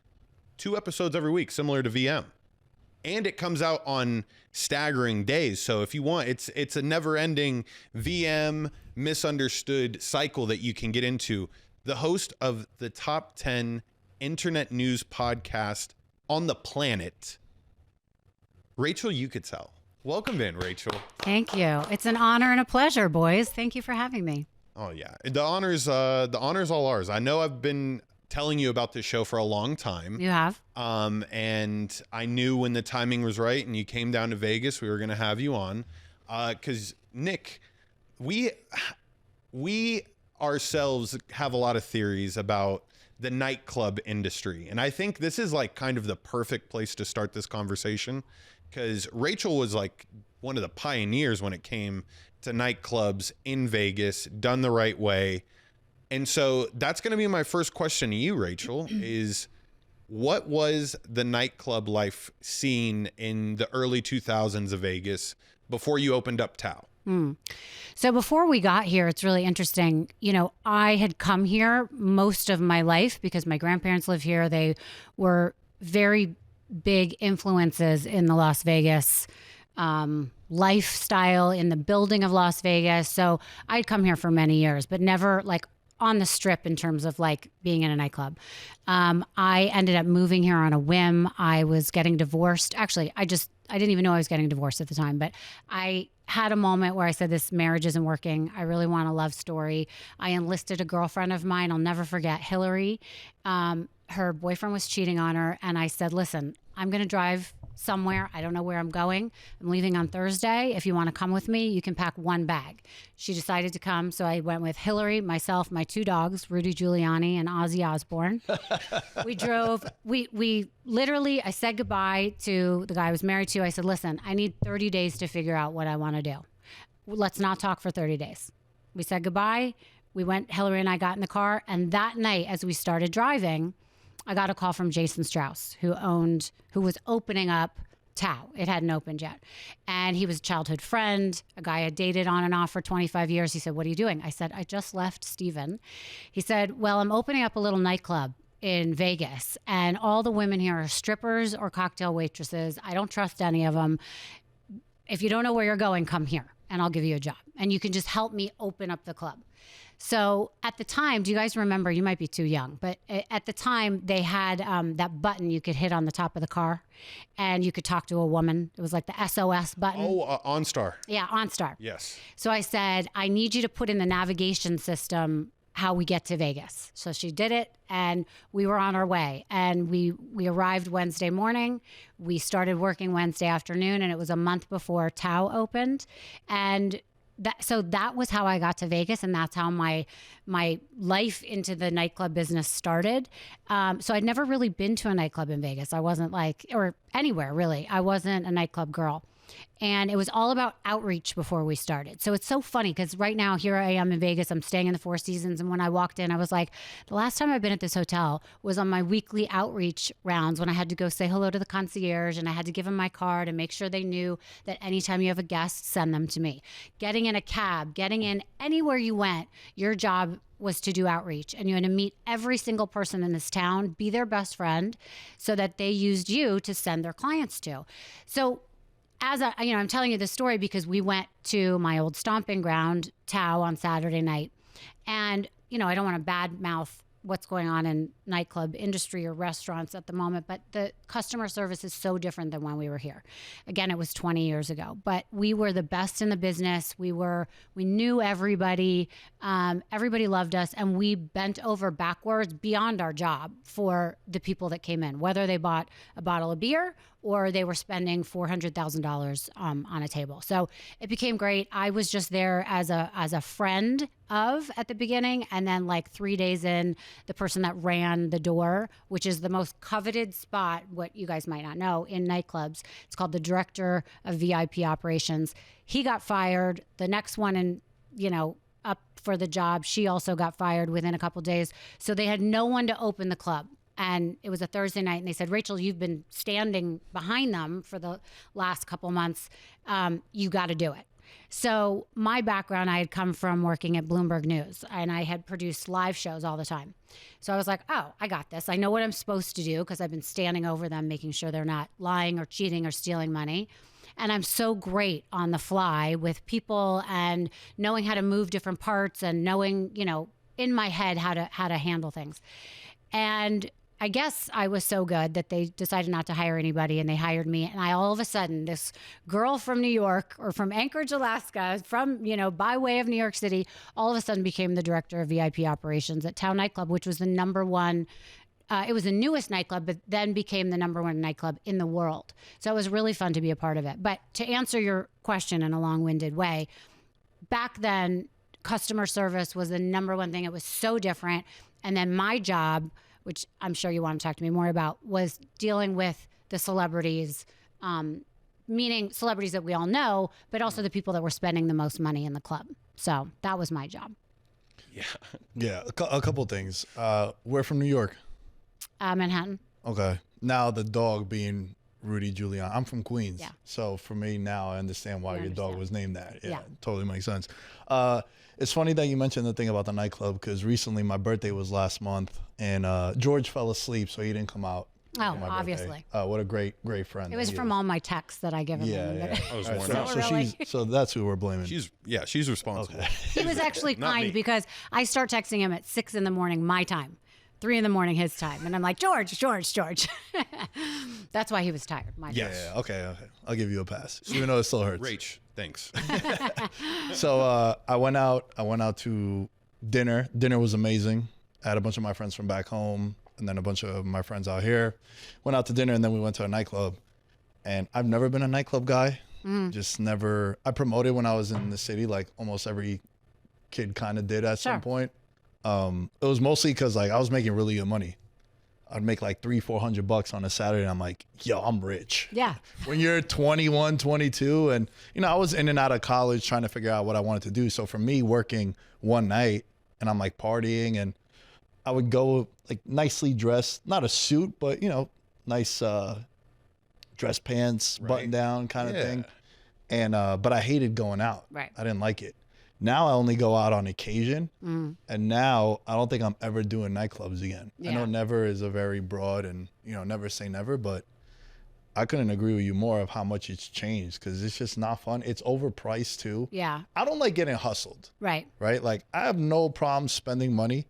2 episodes every week, similar to VM. And it comes out on staggering days. So if you want, it's a never-ending VM Misunderstood cycle that you can get into. The host of the top 10 internet news podcast on the planet, Rachel Uchitel. Welcome in, Rachel. Thank you. It's an honor and a pleasure, boys. Thank you for having me. Oh yeah, the honors all ours. I know I've been telling you about this show for a long time. You have? And I knew when the timing was right and you came down to Vegas, we were going to have you on. Because Nick, we ourselves have a lot of theories about the nightclub industry. And I think this is like kind of the perfect place to start this conversation, because Rachel was like one of the pioneers when it came to nightclubs in Vegas, done the right way. And so that's going to be my first question to you, Rachel, is what was the nightclub life scene in the early 2000s of Vegas before you opened up Tao? So before we got here, it's really interesting. You know, I had come here most of my life because my grandparents live here. They were very big influences in the Las Vegas lifestyle, in the building of Las Vegas. So I'd come here for many years, but never like on the strip in terms of like being in a nightclub. I ended up moving here on a whim. I was getting divorced. Actually, I didn't even know I was getting divorced at the time, but I had a moment where I said, this marriage isn't working. I really want a love story. I enlisted a girlfriend of mine. I'll never forget, Hillary. Her boyfriend was cheating on her. And I said, listen, I'm going to drive somewhere. I don't know where I'm going. I'm leaving on Thursday. If you want to come with me, you can pack one bag. She decided to come. So I went with Hillary, myself, my 2 dogs, Rudy Giuliani and Ozzy Osbourne. We drove, we literally, I said goodbye to the guy I was married to. I said, listen, I need 30 days to figure out what I want to do. Let's not talk for 30 days. We said goodbye. We went, Hillary and I got in the car. And that night, as we started driving, I got a call from Jason Strauss, who was opening up Tao. It hadn't opened yet. And he was a childhood friend, a guy I had dated on and off for 25 years. He said, what are you doing? I said, I just left Steven. He said, well, I'm opening up a little nightclub in Vegas, and all the women here are strippers or cocktail waitresses. I don't trust any of them. If you don't know where you're going, come here and I'll give you a job. And you can just help me open up the club. So at the time, do you guys remember, you might be too young, but at the time they had that button you could hit on the top of the car and you could talk to a woman. It was like the SOS button. Oh, OnStar. Yeah, OnStar. Yes. So I said, I need you to put in the navigation system how we get to Vegas. So she did it and we were on our way. And we arrived Wednesday morning. We started working Wednesday afternoon, and it was a month before Tao opened. And that was how I got to Vegas, and that's how my life into the nightclub business started. So I'd never really been to a nightclub in Vegas. I wasn't or anywhere really. I wasn't a nightclub girl. And it was all about outreach before we started. So it's so funny because right now, here I am in Vegas. I'm staying in the Four Seasons. And when I walked in, I was like, the last time I've been at this hotel was on my weekly outreach rounds when I had to go say hello to the concierge and I had to give them my card and make sure they knew that anytime you have a guest, send them to me. Getting in a cab, getting in anywhere you went, your job was to do outreach, and you had to meet every single person in this town, be their best friend, so that they used you to send their clients to. So I'm telling you this story because we went to my old stomping ground, Tao, on Saturday night. And, I don't want to badmouth what's going on in nightclub industry or restaurants at the moment, but the customer service is so different than when we were here. Again, it was 20 years ago, but we were the best in the business. We knew everybody. Everybody loved us, and we bent over backwards beyond our job for the people that came in, whether they bought a bottle of beer or they were spending $400,000 on a table. So it became great. I was just there as a friend at the beginning, and then like 3 days in, the person that ran the door, which is the most coveted spot, what you guys might not know, in nightclubs. It's called the director of VIP operations. He got fired. The next one up for the job, she also got fired within a couple days. So they had no one to open the club. And it was a Thursday night, and they said, Rachel, you've been standing behind them for the last couple months. You got to do it. So my background, I had come from working at Bloomberg News, and I had produced live shows all the time. So I was like, oh, I got this. I know what I'm supposed to do because I've been standing over them, making sure they're not lying or cheating or stealing money. And I'm so great on the fly with people and knowing how to move different parts and knowing, in my head how to handle things. And I guess I was so good that they decided not to hire anybody, and they hired me. And all of a sudden, this girl from New York, or from Anchorage, Alaska, from, by way of New York City, all of a sudden became the director of VIP operations at Tao Nightclub, which was the number one. It was the newest nightclub, but then became the number one nightclub in the world. So it was really fun to be a part of it. But to answer your question in a long-winded way, back then, customer service was the number one thing. It was so different. And then my job, which I'm sure you want to talk to me more about, was dealing with the celebrities, meaning celebrities that we all know, but also the people that were spending the most money in the club. So that was my job. Yeah, a couple things. We're from New York. Manhattan. Okay. Now the dog being Rudy Giuliani. I'm from Queens. Yeah. So for me now, I understand why your dog was named that. Yeah, Yeah. Totally makes sense. It's funny that you mentioned the thing about the nightclub, because recently my birthday was last month, and George fell asleep, so he didn't come out. Oh, for my obviously. birthday. What a great friend. It was he from is. all my texts that I give him. Yeah. I was All right, worn so, out. so Really? so that's who we're blaming. She's responsible. Okay. He was actually Not kind me. because I start texting him at 6 a.m. my time, 3 a.m. his time. And I'm like, George. That's why he was tired. My Yes. bad. Yeah, okay. I'll give you a pass, even though it still hurts. Rach, thanks. So I went out to dinner. Dinner was amazing. I had a bunch of my friends from back home, and then a bunch of my friends out here. Went out to dinner, and then we went to a nightclub. And I've never been a nightclub guy. Just never. I promoted when I was in the city, like almost every kid kind of did at some point. It was mostly because like I was making really good money. I'd make like $300-400 on a Saturday, and I'm like, yo, I'm rich. Yeah. When you're 21, 22, and I was in and out of college trying to figure out what I wanted to do. So for me, working one night and I'm like partying, and I would go like nicely dressed, not a suit, but nice dress pants, button down kind of thing. And but I hated going out. Right. I didn't like it. Now I only go out on occasion, and now I don't think I'm ever doing nightclubs again. I know never is a very broad, and never say never, but I couldn't agree with you more of how much it's changed, because it's just not fun. It's overpriced too. Yeah. I don't like getting hustled. Right. Right? Like I have no problem spending money,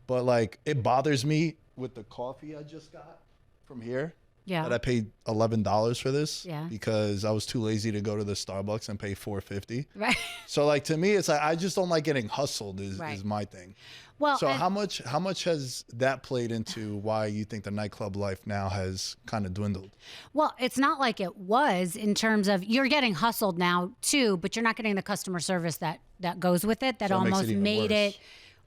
but like it bothers me with the coffee I just got from here. Yeah. That I paid $11 for this. Yeah. Because I was too lazy to go to the Starbucks and pay $4.50. Right. So like to me, it's like I just don't like getting hustled is Right. my thing. Well, So and- how much has that played into why you think the nightclub life now has kind of dwindled? Well, it's not like it was in terms of you're getting hustled now too, but you're not getting the customer service that goes with it that So it makes it almost even made worse. it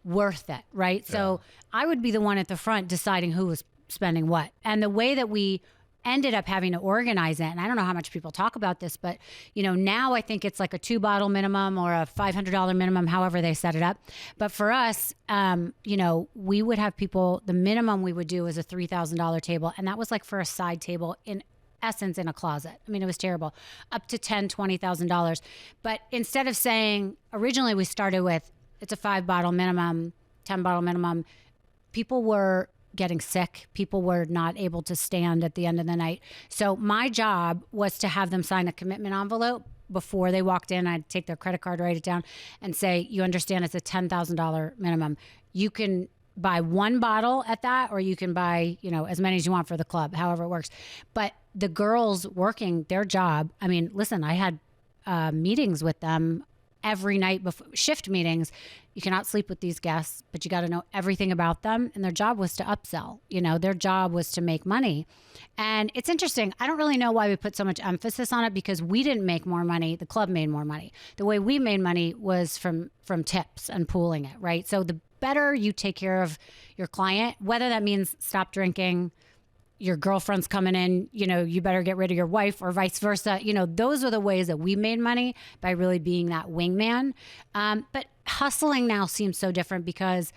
worth it, right? So I would be the one at the front deciding who was spending what. And the way that we ended up having to organize it. And I don't know how much people talk about this, but now I think it's like a 2-bottle minimum or a $500 minimum, however they set it up. But for us, we would have people, the minimum we would do is a $3,000 table. And that was like for a side table in essence in a closet. I mean, it was terrible, up to $10,000-$20,000. But instead of saying, originally we started with, it's a 5-bottle minimum, 10-bottle minimum, people were getting sick. People were not able to stand at the end of the night. So my job was to have them sign a commitment envelope before they walked in. I'd take their credit card, write it down, and say, you understand it's a $10,000 minimum. You can buy 1 bottle at that, or you can buy, as many as you want for the club, however it works. But the girls working their job, I mean, listen, I had meetings with them every night before, shift meetings. You cannot sleep with these guests, but you got to know everything about them. And their job was to upsell, their job was to make money. And it's interesting. I don't really know why we put so much emphasis on it, because we didn't make more money. The club made more money. The way we made money was from tips and pooling it, right? So the better you take care of your client, whether that means stop drinking, your girlfriend's coming in, you better get rid of your wife, or vice versa. Those are the ways that we made money, by really being that wingman. But hustling now seems so different, because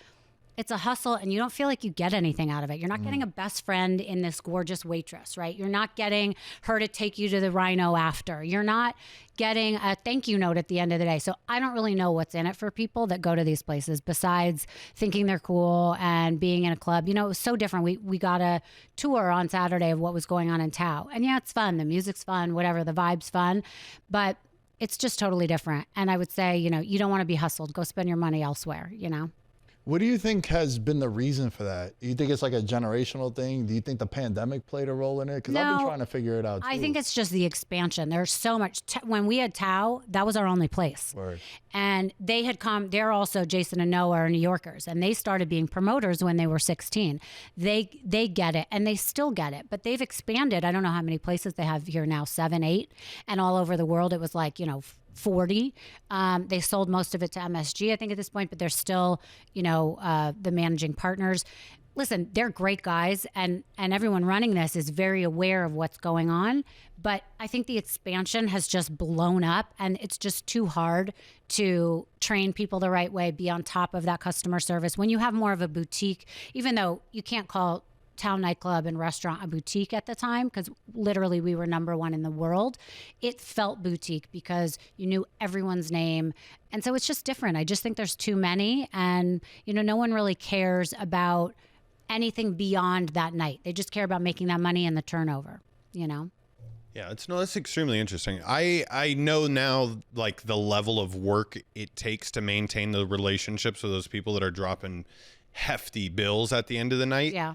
it's a hustle and you don't feel like you get anything out of it. You're not getting a best friend in this gorgeous waitress, right? You're not getting her to take you to the Rhino after. You're not getting a thank you note at the end of the day. So I don't really know what's in it for people that go to these places, besides thinking they're cool and being in a club. It was so different. We got a tour on Saturday of what was going on in Tao. And yeah, it's fun. The music's fun, whatever, the vibe's fun. But it's just totally different. And I would say, you don't want to be hustled. Go spend your money elsewhere, What do you think has been the reason for that? Do you think it's like a generational thing? Do you think the pandemic played a role in it? Because I've been trying to figure it out too. I think it's just the expansion. There's so much. When we had Tao, that was our only place. Word. And they had come, they're also, Jason and Noah are New Yorkers, and they started being promoters when they were 16. They get it, and they still get it, but they've expanded. I don't know how many places they have here now, 7, 8, and all over the world it was like, 40. They sold most of it to MSG, I think, at this point, but they're still, the managing partners. Listen, they're great guys, and everyone running this is very aware of what's going on. But I think the expansion has just blown up, and it's just too hard to train people the right way, be on top of that customer service. When you have more of a boutique, even though you can't call Town nightclub and restaurant a boutique at the time, because literally we were #1 in the world, it felt boutique because you knew everyone's name. And so it's just different. I just think there's too many, and no one really cares about anything beyond that night. They just care about making that money and the turnover. Yeah, that's extremely interesting. I know now, like, the level of work it takes to maintain the relationships with those people that are dropping hefty bills at the end of the night. Yeah.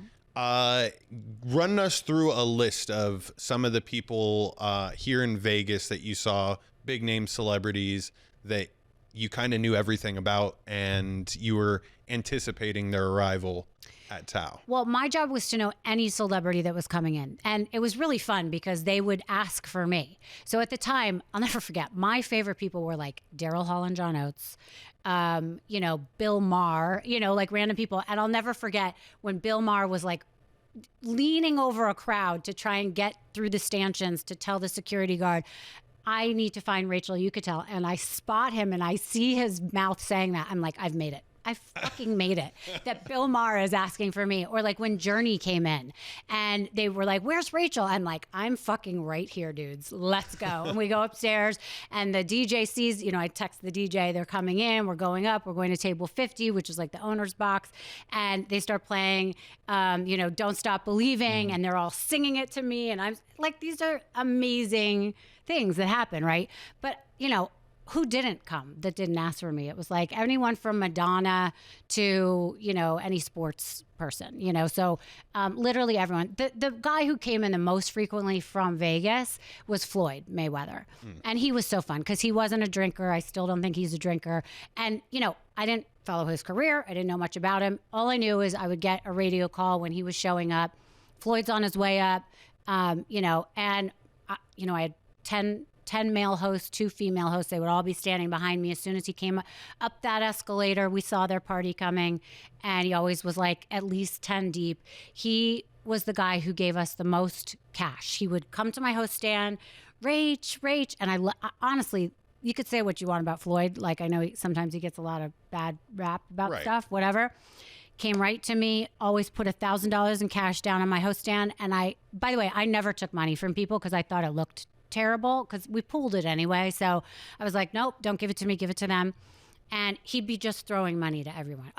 Run us through a list of some of the people here in Vegas that you saw, big name celebrities that you kind of knew everything about, and you were anticipating their arrival at Tao. Well, my job was to know any celebrity that was coming in. And it was really fun because they would ask for me. So at the time, I'll never forget, my favorite people were like Daryl Hall and John Oates, Bill Maher, like random people. And I'll never forget when Bill Maher was like leaning over a crowd to try and get through the stanchions to tell the security guard, I need to find Rachel Uchitel. And I spot him and I see his mouth saying that. I'm like, I've made it. I fucking made it. That Bill Maher is asking for me. Or like when Journey came in and they were like, where's Rachel? I'm like, I'm fucking right here, dudes. Let's go. And we go upstairs and the DJ sees, I text the DJ, they're coming in, we're going up, we're going to table 50, which is like the owner's box. And they start playing, Don't Stop Believing. And they're all singing it to me. And I'm like, these are amazing things that happen, right? But, who didn't come that didn't ask for me? It was like anyone from Madonna to, any sports person, so literally everyone. The guy who came in the most frequently from Vegas was Floyd Mayweather. And he was so fun because he wasn't a drinker. I still don't think he's a drinker. And, I didn't follow his career. I didn't know much about him. All I knew is I would get a radio call when he was showing up. Floyd's on his way up, and, I had 10 male hosts, 2 female hosts. They would all be standing behind me. As soon as he came up that escalator, we saw their party coming, and he always was like at least 10 deep. He was the guy who gave us the most cash. He would come to my host stand, Rach, and honestly, you could say what you want about Floyd. Like, I know sometimes he gets a lot of bad rap about stuff, whatever. Came right to me, always put $1,000 in cash down on my host stand. And by the way, I never took money from people because I thought it looked terrible because we pooled it anyway. So I was like, nope, don't give it to me, give it to them. And he'd be just throwing money to everyone.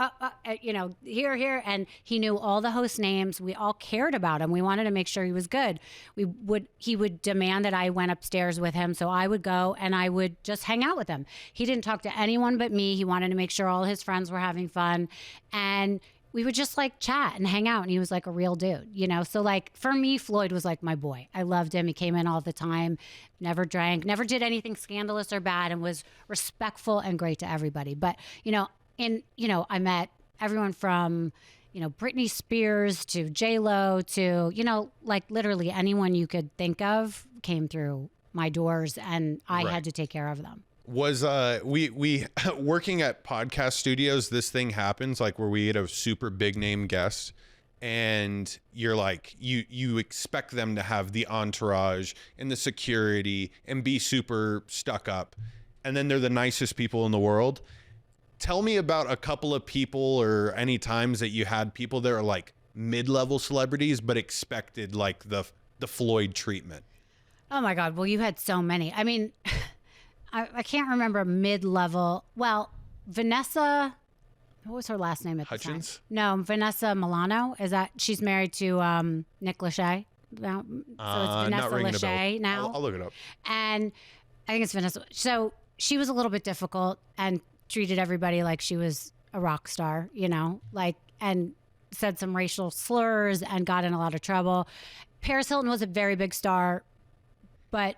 Here. And he knew all the host names. We all cared about him. We wanted to make sure he was good. He would demand that I went upstairs with him. So I would go and I would just hang out with him. He didn't talk to anyone but me. He wanted to make sure all his friends were having fun. And we would just like chat and hang out. And he was like a real dude, So like for me, Floyd was like my boy. I loved him. He came in all the time, never drank, never did anything scandalous or bad, and was respectful and great to everybody. But, I met everyone from, Britney Spears to J-Lo to, like literally anyone you could think of came through my doors, and I had to take care of them. Was we working at podcast studios, this thing happens like where we get a super big name guest and you're like you expect them to have the entourage and the security and be super stuck up, and then they're the nicest people in the world. Tell me about a couple of people or any times that you had people that are like mid-level celebrities but expected like the Floyd treatment. Oh my God, well, you had so many. I mean, I can't remember mid-level. Well, Vanessa, what was her last name at Hutchins? the time? No, Vanessa Milano. She's married to Nick Lachey now. So it's Vanessa Lachey now. I'll look it up. And I think it's Vanessa. So she was a little bit difficult and treated everybody like she was a rock star, and said some racial slurs and got in a lot of trouble. Paris Hilton was a very big star, but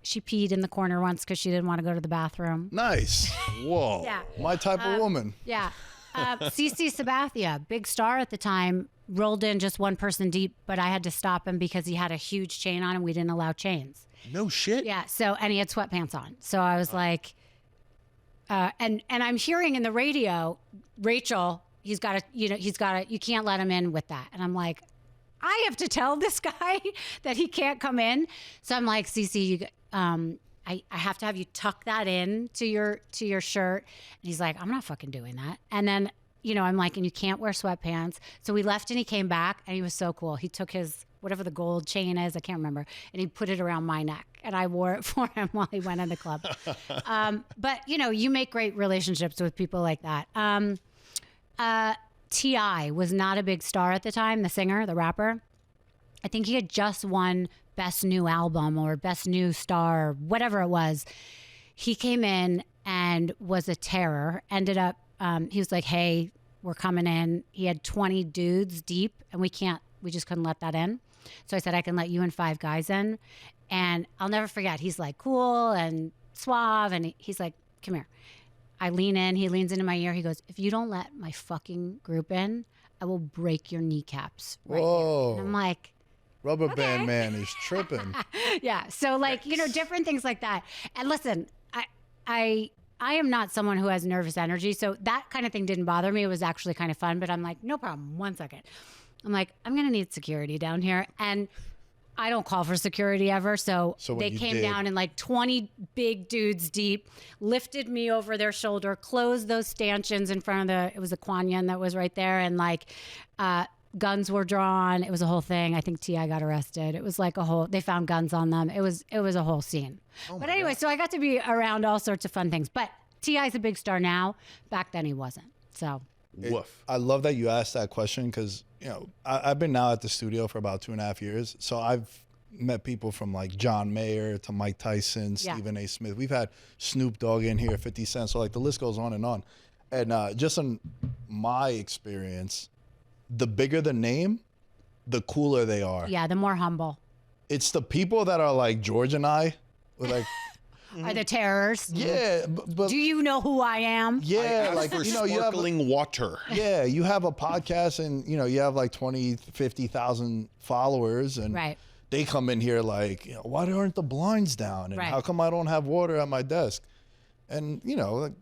she peed in the corner once because she didn't want to go to the bathroom. Nice. Whoa. Yeah. My type of woman. Yeah. CC Sabathia, big star at the time, rolled in just one person deep, but I had to stop him because he had a huge chain on him. We didn't allow chains. No shit. Yeah. So, and he had sweatpants on. So I was like, and I'm hearing in the radio, Rachel, you can't let him in with that. And I'm like, I have to tell this guy that he can't come in. So I'm like, CC, I have to have you tuck that in to your shirt. And he's like, I'm not fucking doing that. And then, I'm like, and you can't wear sweatpants. So we left and he came back and he was so cool. He took his, whatever the gold chain is, I can't remember, and he put it around my neck and I wore it for him while he went in the club. But you make great relationships with people like that. T.I. was not a big star at the time, the singer, the rapper. I think he had just won Best New Album or Best New Star, whatever it was. He came in and was a terror. Ended up, he was like, hey, we're coming in. He had 20 dudes deep, and we just couldn't let that in. So I said, I can let you and 5 guys in. And I'll never forget, he's like cool and suave, and he's like, come here. I lean in, he leans into my ear. He goes, if you don't let my fucking group in, I will break your kneecaps. Right. Whoa. And I'm like, Rubber Band Man is tripping. yeah. So like, different things like that. And listen, I am not someone who has nervous energy. So that kind of thing didn't bother me. It was actually kind of fun, but I'm like, no problem. 1 second. I'm like, I'm going to need security down here. And I don't call for security ever. So they came down in like 20 big dudes deep, lifted me over their shoulder, closed those stanchions in front of it was a Kuan Yin that was right there. And like, guns were drawn. It was a whole thing. I think T.I. got arrested. It was like they found guns on them. It was a whole scene. But anyway, so I got to be around all sorts of fun things. But T.I.'s a big star now. Back then he wasn't. So. Woof. I love that you asked that question because, I've been now at the studio for about 2.5 years. So I've met people from like John Mayer to Mike Tyson, Stephen A. Smith. We've had Snoop Dogg in here, 50 Cent. So like the list goes on. And just in my experience, the bigger the name, the cooler they are. Yeah, the more humble. It's the people that are like George and I, with like... Are the terrors? Yeah, but do you know who I am? Yeah, like you have water. Yeah, you have a podcast and you have like 20, 50,000 followers, and they come in here like, why aren't the blinds down? And how come I don't have water at my desk? And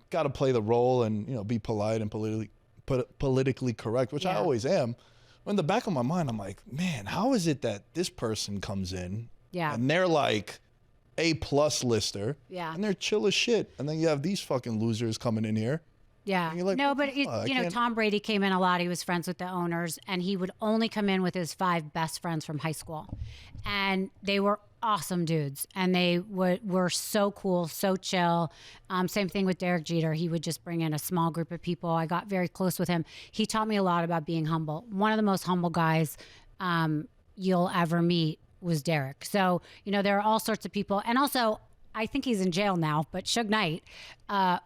got to play the role and be polite and politically correct, which I always am. In the back of my mind, I'm like, man, how is it that this person comes in Yeah. and they're like A+ lister, Yeah. and they're chill as shit, and then you have these fucking losers coming in here. Yeah. And you're like, no, what but the fuck? I you know, can't- Tom Brady came in a lot. He was friends with the owners, and he would only come in with his 5 best friends from high school, and they were awesome dudes, and they were so cool, so chill. Same thing with Derek Jeter. He would just bring in a small group of people. I got very close with him. He taught me a lot about being humble. One of the most humble guys you'll ever meet was Derek. So, you know, there are all sorts of people. And also, I think he's in jail now, but Suge Knight,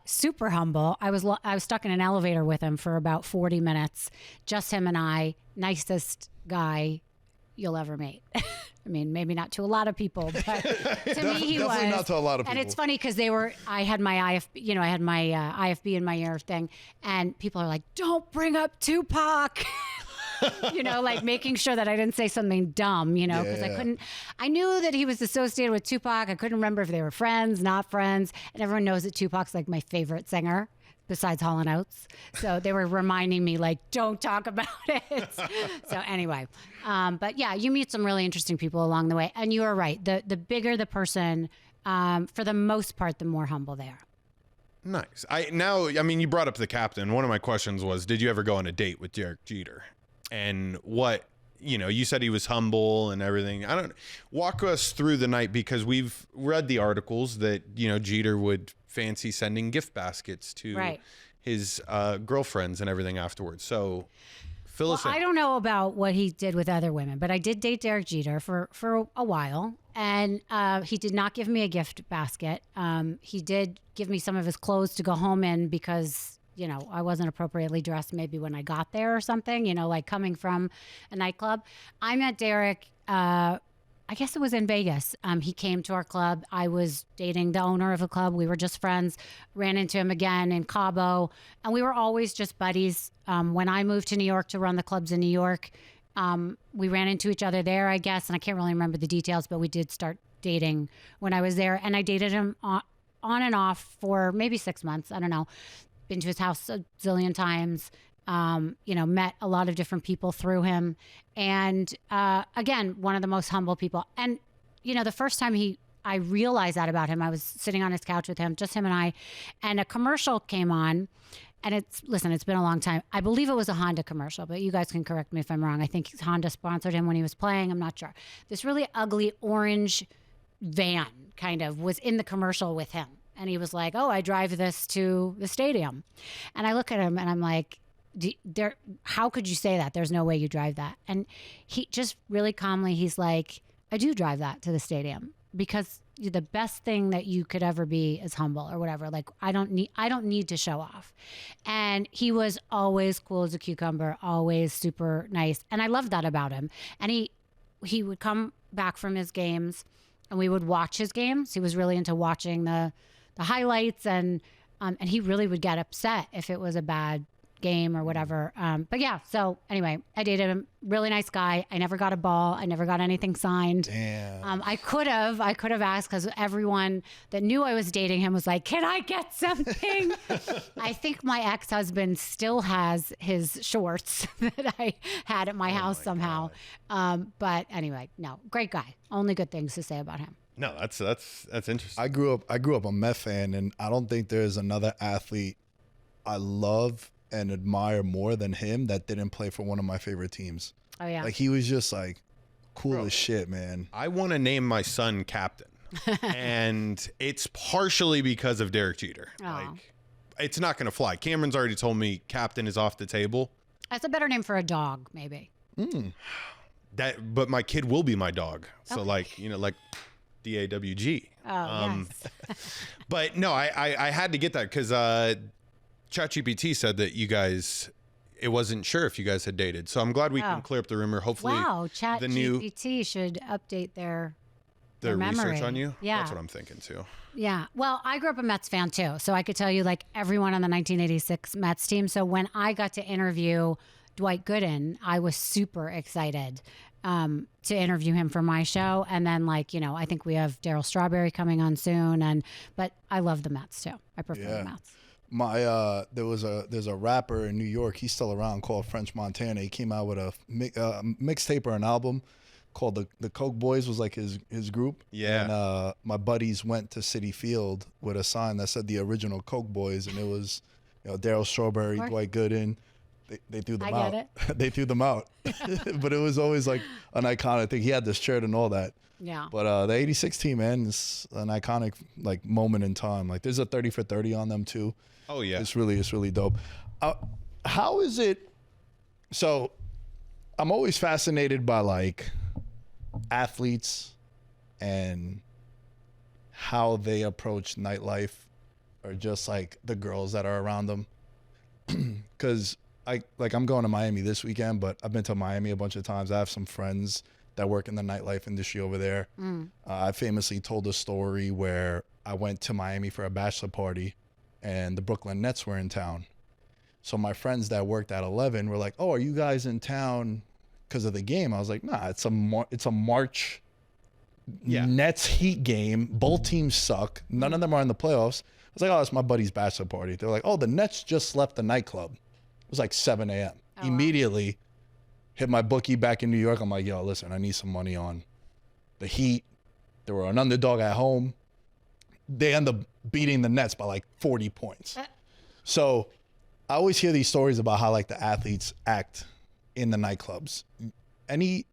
super humble. I was stuck in an elevator with him for about 40 minutes. Just him and I, nicest guy you'll ever meet. I mean, maybe not to a lot of people, but to me he was. Definitely not to a lot of And people. it's funny because I had my IFB in my ear thing, and people are like, "Don't bring up Tupac." You know, like making sure that I didn't say something dumb, you know, because I knew that he was associated with Tupac. I couldn't remember if they were friends, not friends. And everyone knows that Tupac's like my favorite singer besides Hall & Oates. So they were reminding me, like, don't talk about it. So anyway, but yeah, you meet some really interesting people along the way. And you are right. The bigger the person, for the most part, the more humble they are. Nice. I mean, you brought up the captain. One of my questions was, did you ever go on a date with Derek Jeter? And what, you know, you said he was humble and everything. Walk us through the night, because we've read the articles that, you know, Jeter would fancy sending gift baskets to his girlfriends and everything afterwards. So fill us in. I don't know about what he did with other women, but I did date Derek Jeter for a while. And he did not give me a gift basket. He did give me some of his clothes to go home in because, you know, I wasn't appropriately dressed maybe when I got there or something, you know, like coming from a nightclub. I met Derek, I guess it was in Vegas. He came to our club. I was dating the owner of a club. We were just friends. Ran into him again in Cabo. And we were always just buddies. When I moved to New York to run the clubs in New York, we ran into each other there, I guess. And I can't really remember the details, but we did start dating when I was there. And I dated him on and off for maybe 6 months. I don't know. Been to his house a zillion times, you know, met a lot of different people through him. And again, one of the most humble people. And, you know, the first time I realized that about him, I was sitting on his couch with him, just him and I, and a commercial came on. And it's been a long time. I believe it was a Honda commercial, but you guys can correct me if I'm wrong. I think Honda sponsored him when he was playing. I'm not sure. This really ugly orange van kind of was in the commercial with him. And he was like, "Oh, I drive this to the stadium." And I look at him and I'm like, how could you say that? There's no way you drive that. And he just really calmly, he's like, "I do drive that to the stadium because the best thing that you could ever be is humble," or whatever. Like, I don't need to show off. And he was always cool as a cucumber, always super nice. And I loved that about him. And he would come back from his games and we would watch his games. He was really into watching the highlights, and he really would get upset if it was a bad game or whatever. But yeah, so anyway, I dated him. Really nice guy. I never got a ball. I never got anything signed. Damn. I could have asked, because everyone that knew I was dating him was like, "Can I get something?" I think my ex-husband still has his shorts that I had at my house somehow. But anyway, no, great guy. Only good things to say about him. No, that's interesting. I grew up a Met fan, and I don't think there's another athlete I love and admire more than him that didn't play for one of my favorite teams. Oh yeah. Like, he was just like cool as shit, man. I want to name my son captain, and it's partially because of Derek Jeter. Aw. Like, it's not going to fly. Cameron's already told me captain is off the table. That's a better name for a dog, maybe. But my kid will be my dog. So Okay. like, you know, like DAWG. Oh, yes. But no, I had to get that because ChatGPT said that you guys, it wasn't sure if you guys had dated. So I'm glad we can clear up the rumor. Hopefully, Wow, the new ChatGPT should update their research memory. on you. Yeah. That's what I'm thinking too. Yeah. Well, I grew up a Mets fan too. So I could tell you, like, everyone on the 1986 Mets team. So when I got to interview Dwight Gooden, I was super excited to interview him for my show. And then, like, you know, I think we have Darryl Strawberry coming on soon. But I love the Mets too. I prefer the Mets. there's a rapper in New York. He's still around called French Montana. He came out with a mixtape or an album called the Coke Boys was like his group. Yeah. And my buddies went to Citi Field with a sign that said the original Coke Boys, and it was Daryl Strawberry, Dwight Gooden. They threw them out. Get it. They threw them out. But it was always like an iconic thing. He had this shirt and all that. Yeah. But the 86 team, man, is an iconic like moment in time. Like there's a 30 for 30 on them too. Oh yeah. It's really dope. How is it? So I'm always fascinated by like athletes and how they approach nightlife or just like the girls that are around them. Because I'm going to Miami this weekend, but I've been to Miami a bunch of times. I have some friends that work in the nightlife industry over there. I famously told a story where I went to Miami for a bachelor party and the Brooklyn Nets were in town. So my friends that worked at 11 were like, "Oh, are you guys in town because of the game?" I was like, "Nah, it's a March Nets Heat game. Both teams suck. None of them are in the playoffs." I was like, "Oh, it's my buddy's bachelor party." They're like, "Oh, the Nets just left the nightclub." It was like 7 a.m. Immediately hit my bookie back in New York. I'm like, "Yo, listen, I need some money on the Heat." They were an underdog at home. They end up beating the Nets by like 40 points. So I always hear these stories about how like the athletes act in the nightclubs. Any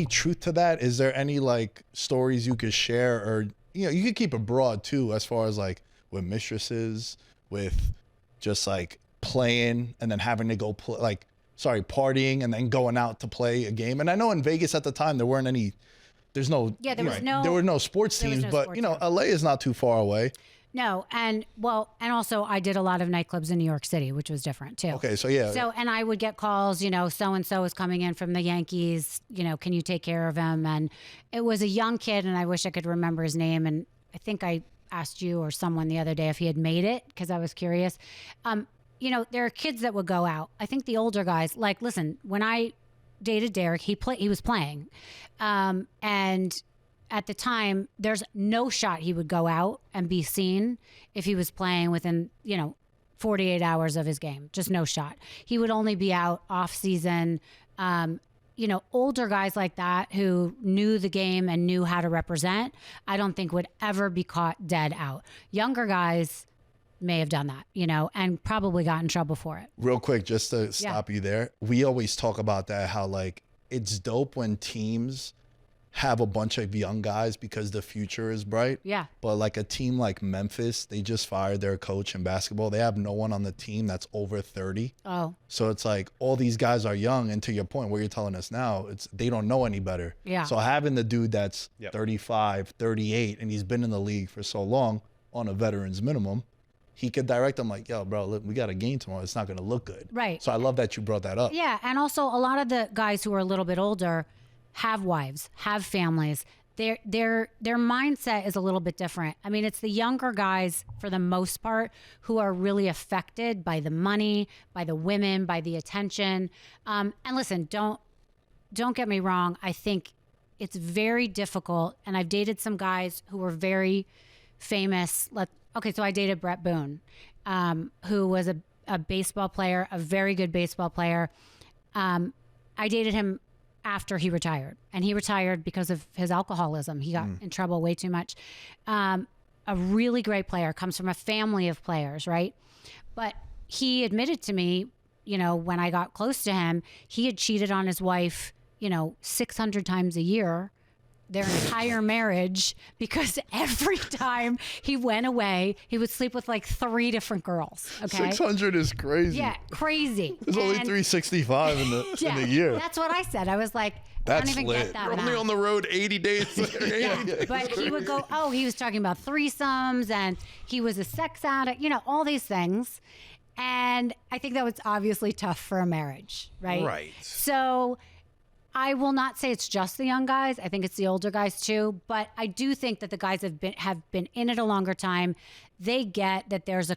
truth to that? Is there any like stories you could share, or you could keep it broad too, as far as like with mistresses, with just like playing and then having to go partying and then going out to play a game. And I know in Vegas at the time there were no sports teams, but LA is not too far away. No, and also I did a lot of nightclubs in New York City, which was different too. Okay, so yeah. So, and I would get calls, so and so is coming in from the Yankees, can you take care of him? And it was a young kid, and I wish I could remember his name. And I think I asked you or someone the other day if he had made it because I was curious. There are kids that would go out. I think the older guys, like, listen, when I dated Derek, he was playing, and at the time, there's no shot he would go out and be seen if he was playing within, 48 hours of his game. Just no shot. He would only be out off season. Older guys like that who knew the game and knew how to represent, I don't think would ever be caught dead out. Younger guys may have done that, and probably got in trouble for it. Real quick, just to stop you there. We always talk about that, how like it's dope when teams have a bunch of young guys because the future is bright. Yeah. But like a team like Memphis, they just fired their coach in basketball. They have no one on the team that's over 30. Oh. So it's like all these guys are young, and to your point, what you're telling us now, they don't know any better. Yeah. So having the dude that's 35, 38, and he's been in the league for so long on a veteran's minimum, he could direct them like, "Yo, bro, look, we got a game tomorrow. It's not going to look good." Right. So I love that you brought that up. Yeah, and also a lot of the guys who are a little bit older have wives, have families. Their mindset is a little bit different. I mean, it's the younger guys for the most part who are really affected by the money, by the women, by the attention. And listen, don't get me wrong. I think it's very difficult. And I've dated some guys who were very famous. So I dated Brett Boone, who was a baseball player, a very good baseball player. I dated him after he retired, and he retired because of his alcoholism. He got in trouble way too much. A really great player, comes from a family of players, right? But he admitted to me, when I got close to him, he had cheated on his wife, 600 times a year, their entire marriage, because every time he went away, he would sleep with like 3 different girls. Okay, 600 is crazy. Yeah, crazy. There's only 365 in the year. That's what I said. I was like, I don't even get that. We're only on the road 80 days. But he would go, he was talking about threesomes, and he was a sex addict, all these things. And I think that was obviously tough for a marriage, right? Right. So I will not say it's just the young guys. I think it's the older guys too. But I do think that the guys have been in it a longer time. They get that there's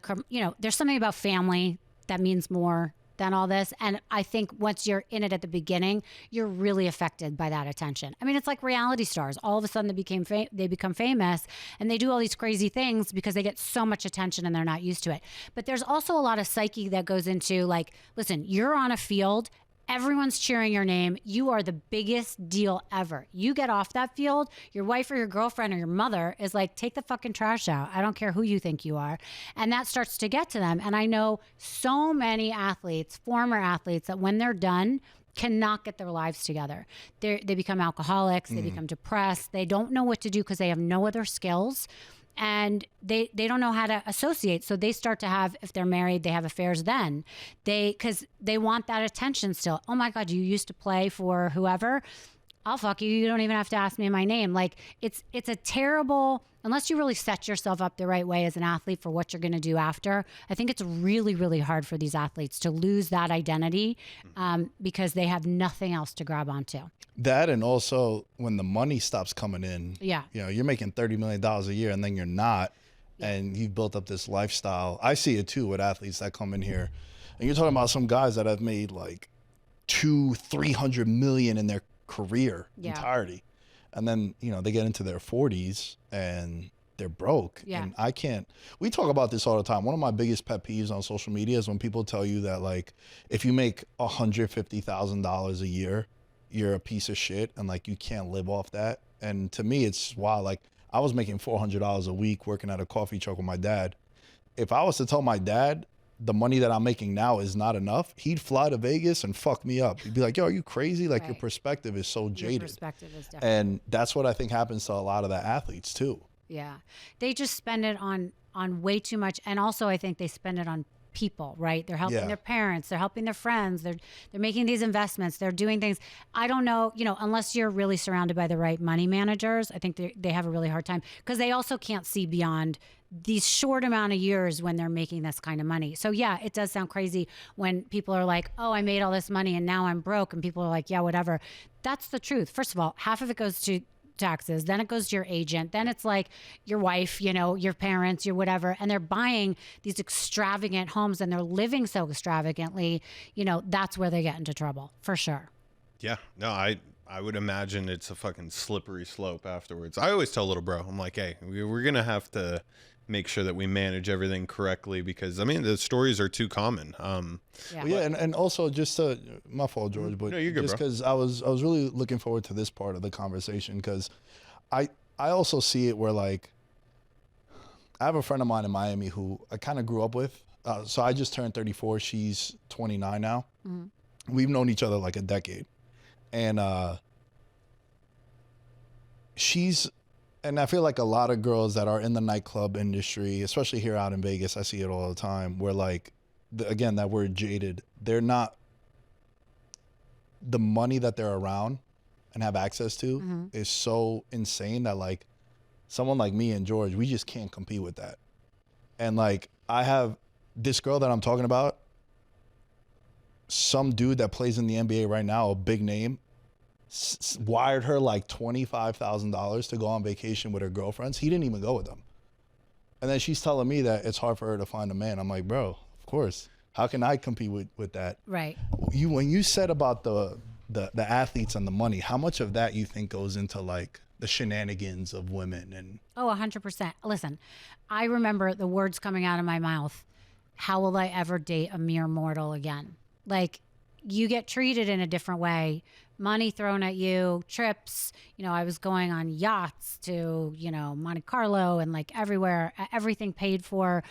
there's something about family that means more than all this. And I think once you're in it at the beginning, you're really affected by that attention. I mean, it's like reality stars. All of a sudden they become famous and they do all these crazy things because they get so much attention and they're not used to it. But there's also a lot of psyche that goes into like, listen, you're on a field, everyone's cheering your name. You are the biggest deal ever. You get off that field, your wife or your girlfriend or your mother is like, take the fucking trash out. I don't care who you think you are. And that starts to get to them. And I know so many athletes, former athletes, that when they're done, cannot get their lives together. They become alcoholics. They become depressed. They don't know what to do because they have no other skills. And they don't know how to associate. So they start to have, if they're married, they have affairs then. Because they want that attention still. Oh my God, you used to play for whoever. I'll fuck you. You don't even have to ask me my name. Like it's a terrible, unless you really set yourself up the right way as an athlete for what you're going to do after. I think it's really, really hard for these athletes to lose that identity because they have nothing else to grab onto. That, and also when the money stops coming in, Yeah. you know, you're making $30 million a year and then you're not, and you've built up this lifestyle. I see it too with athletes that come in here, and you're talking about some guys that have made like 200-300 million in their career entirety, and then, you know, they get into their 40s and they're broke. Yeah. And I can't, we talk about this all the time. One of my biggest pet peeves on social media is when people tell you that, like, if you make $150,000 a year, you're a piece of shit and like you can't live off that. And to me, it's wild. Like, I was making $400 a week working at a coffee truck with my dad. If I was to tell my dad the money that I'm making now is not enough, he'd fly to Vegas and fuck me up. He'd be like, yo, are you crazy? Like, your perspective is so jaded. Your perspective is different. And that's what I think happens to a lot of the athletes too. Yeah. They just spend it on way too much. And also I think they spend it on people, right? They're helping their parents, they're helping their friends, they're making these investments, they're doing things. I don't know, you know, unless you're really surrounded by the right money managers, I think they have a really hard time because they also can't see beyond these short amount of years when they're making this kind of money. So yeah, it does sound crazy when people are like, oh, I made all this money and now I'm broke. And people are like, yeah, whatever. That's the truth. First of all, half of it goes to taxes, then it goes to your agent, then it's like your wife, you know, your parents, your whatever, and they're buying these extravagant homes and they're living so extravagantly, you know, that's where they get into trouble for sure. Yeah, no, I would imagine it's a fucking slippery slope afterwards. I always tell little bro, I'm like, hey, we're gonna have to make sure that we manage everything correctly because I mean the stories are too common. And also just to, my fault, George, but no, you're good, just bro. because I was really looking forward to this part of the conversation because I also see it where, like, I have a friend of mine in Miami who I kind of grew up with. So I just turned 34. She's 29 now. Mm-hmm. We've known each other like a decade, and and I feel like a lot of girls that are in the nightclub industry, especially here out in Vegas, I see it all the time, where, like, again, that word jaded, they're not, the money that they're around and have access to is so insane that, like, someone like me and George, we just can't compete with that. And, like, I have this girl that I'm talking about, some dude that plays in the NBA right now, a big name, wired her like $25,000 to go on vacation with her girlfriends. He didn't even go with them. And then she's telling me that it's hard for her to find a man. I'm like, bro, of course. How can I compete with that? Right. When you said about the athletes and the money, how much of that you think goes into, like, the shenanigans of women? And oh, 100%. Listen, I remember the words coming out of my mouth. How will I ever date a mere mortal again? Like, you get treated in a different way. Money thrown at you, trips. You know, I was going on yachts to, you know, Monte Carlo and like everywhere, everything paid for.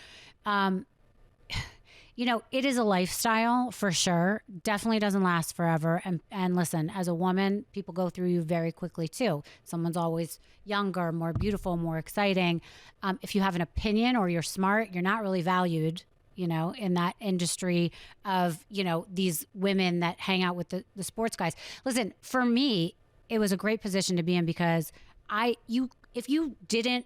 You know, it is a lifestyle for sure. Definitely doesn't last forever. And listen, as a woman, people go through you very quickly too. Someone's always younger, more beautiful, more exciting. If you have an opinion or you're smart, you're not really valued, you know, in that industry of, you know, these women that hang out with the sports guys. Listen, for me, it was a great position to be in because if you didn't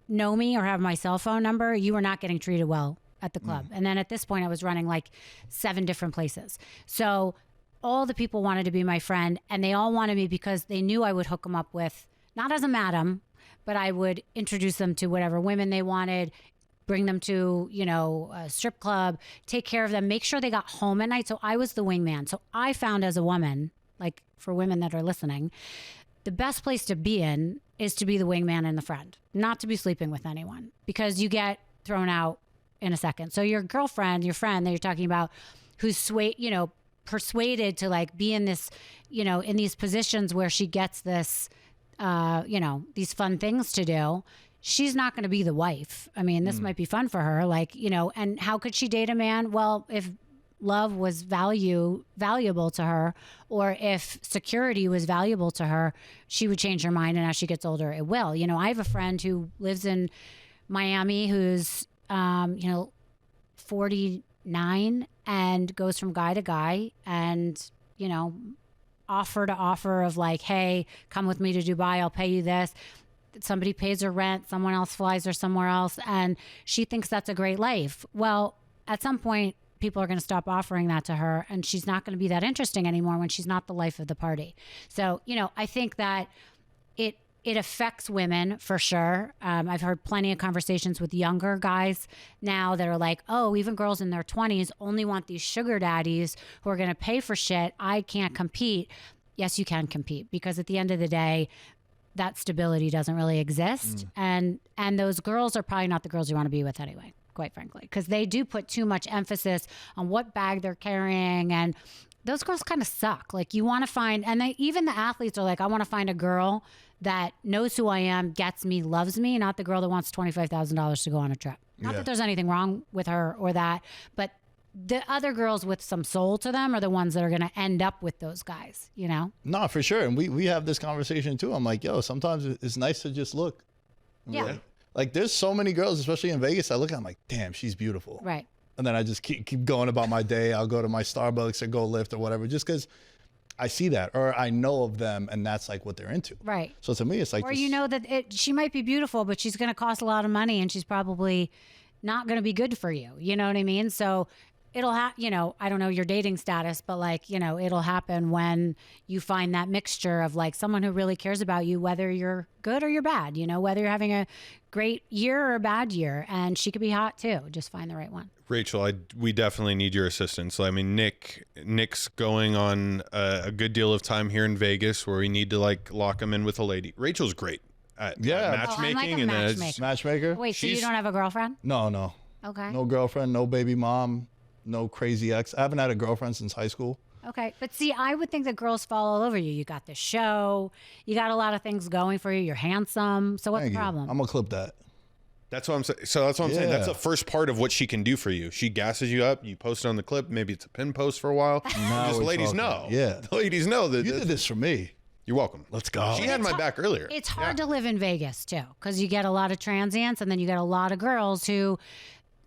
know me or have my cell phone number, you were not getting treated well at the club. And then at this point I was running like 7 different places. So all the people wanted to be my friend and they all wanted me because they knew I would hook them up with, not as a madam, but I would introduce them to whatever women they wanted. bring them to, a strip club, take care of them, make sure they got home at night. So I was the wingman. So I found as a woman, like for women that are listening, the best place to be in is to be the wingman and the friend, not to be sleeping with anyone, because you get thrown out in a second. So your girlfriend, your friend that you're talking about, who's persuaded to like be in this, in these positions where she gets this, these fun things to do, she's not going to be the wife. I mean, this might be fun for her, and how could she date a man? Well, if love was valuable to her, or if security was valuable to her, she would change her mind, and as she gets older, it will. I have a friend who lives in Miami who's 49 and goes from guy to guy, and offer to offer of like, hey, come with me to Dubai, I'll pay you this. Somebody pays her rent, someone else flies her somewhere else, and she thinks that's a great life. Well, at some point, people are going to stop offering that to her, and she's not going to be that interesting anymore when she's not the life of the party. So, I think that it affects women for sure. I've heard plenty of conversations with younger guys now that are like, oh, even girls in their 20s only want these sugar daddies who are going to pay for shit. I can't compete. Yes, you can compete, because at the end of the day, that stability doesn't really exist. And those girls are probably not the girls you want to be with anyway, quite frankly, because they do put too much emphasis on what bag they're carrying, and those girls kind of suck. Like, you want to find, and even the athletes are like, I want to find a girl that knows who I am, gets me, loves me, not the girl that wants $25,000 to go on a trip. Not that there's anything wrong with her or that, but the other girls with some soul to them are the ones that are going to end up with those guys, No, for sure. And we have this conversation too. I'm like, yo, sometimes it's nice to just look. Yeah. Like there's so many girls, especially in Vegas, I look at, I'm like, damn, she's beautiful. Right. And then I just keep going about my day. I'll go to my Starbucks or go lift or whatever, just because I see that, or I know of them, and that's like what they're into. Right. So to me, it's like, or that she might be beautiful, but she's going to cost a lot of money, and she's probably not going to be good for you. You know what I mean? So it'll I don't know your dating status, but it'll happen when you find that mixture of like someone who really cares about you, whether you're good or you're bad, whether you're having a great year or a bad year, and she could be hot too. Just find the right one. Rachel, we definitely need your assistance. I mean, Nick's going on a good deal of time here in Vegas where we need to like lock him in with a lady. Rachel's great at matchmaking, I'm like a and matchmaker. Wait, so you don't have a girlfriend? No. Okay. No girlfriend, no baby mom, no crazy ex. I haven't had a girlfriend since high school. Okay. But see, I would think that girls fall all over you. You got the show. You got a lot of things going for you. You're handsome. So what's the problem? I'm going to clip that. That's what I'm saying. So that's what I'm saying. That's the first part of what she can do for you. She gasses you up. You post it on the clip. Maybe it's a pin post for a while. Just ladies know. Yeah. The ladies know that you did this for me. You're welcome. Let's go. She had my back earlier. It's hard to live in Vegas too, because you get a lot of transients, and then you get a lot of girls who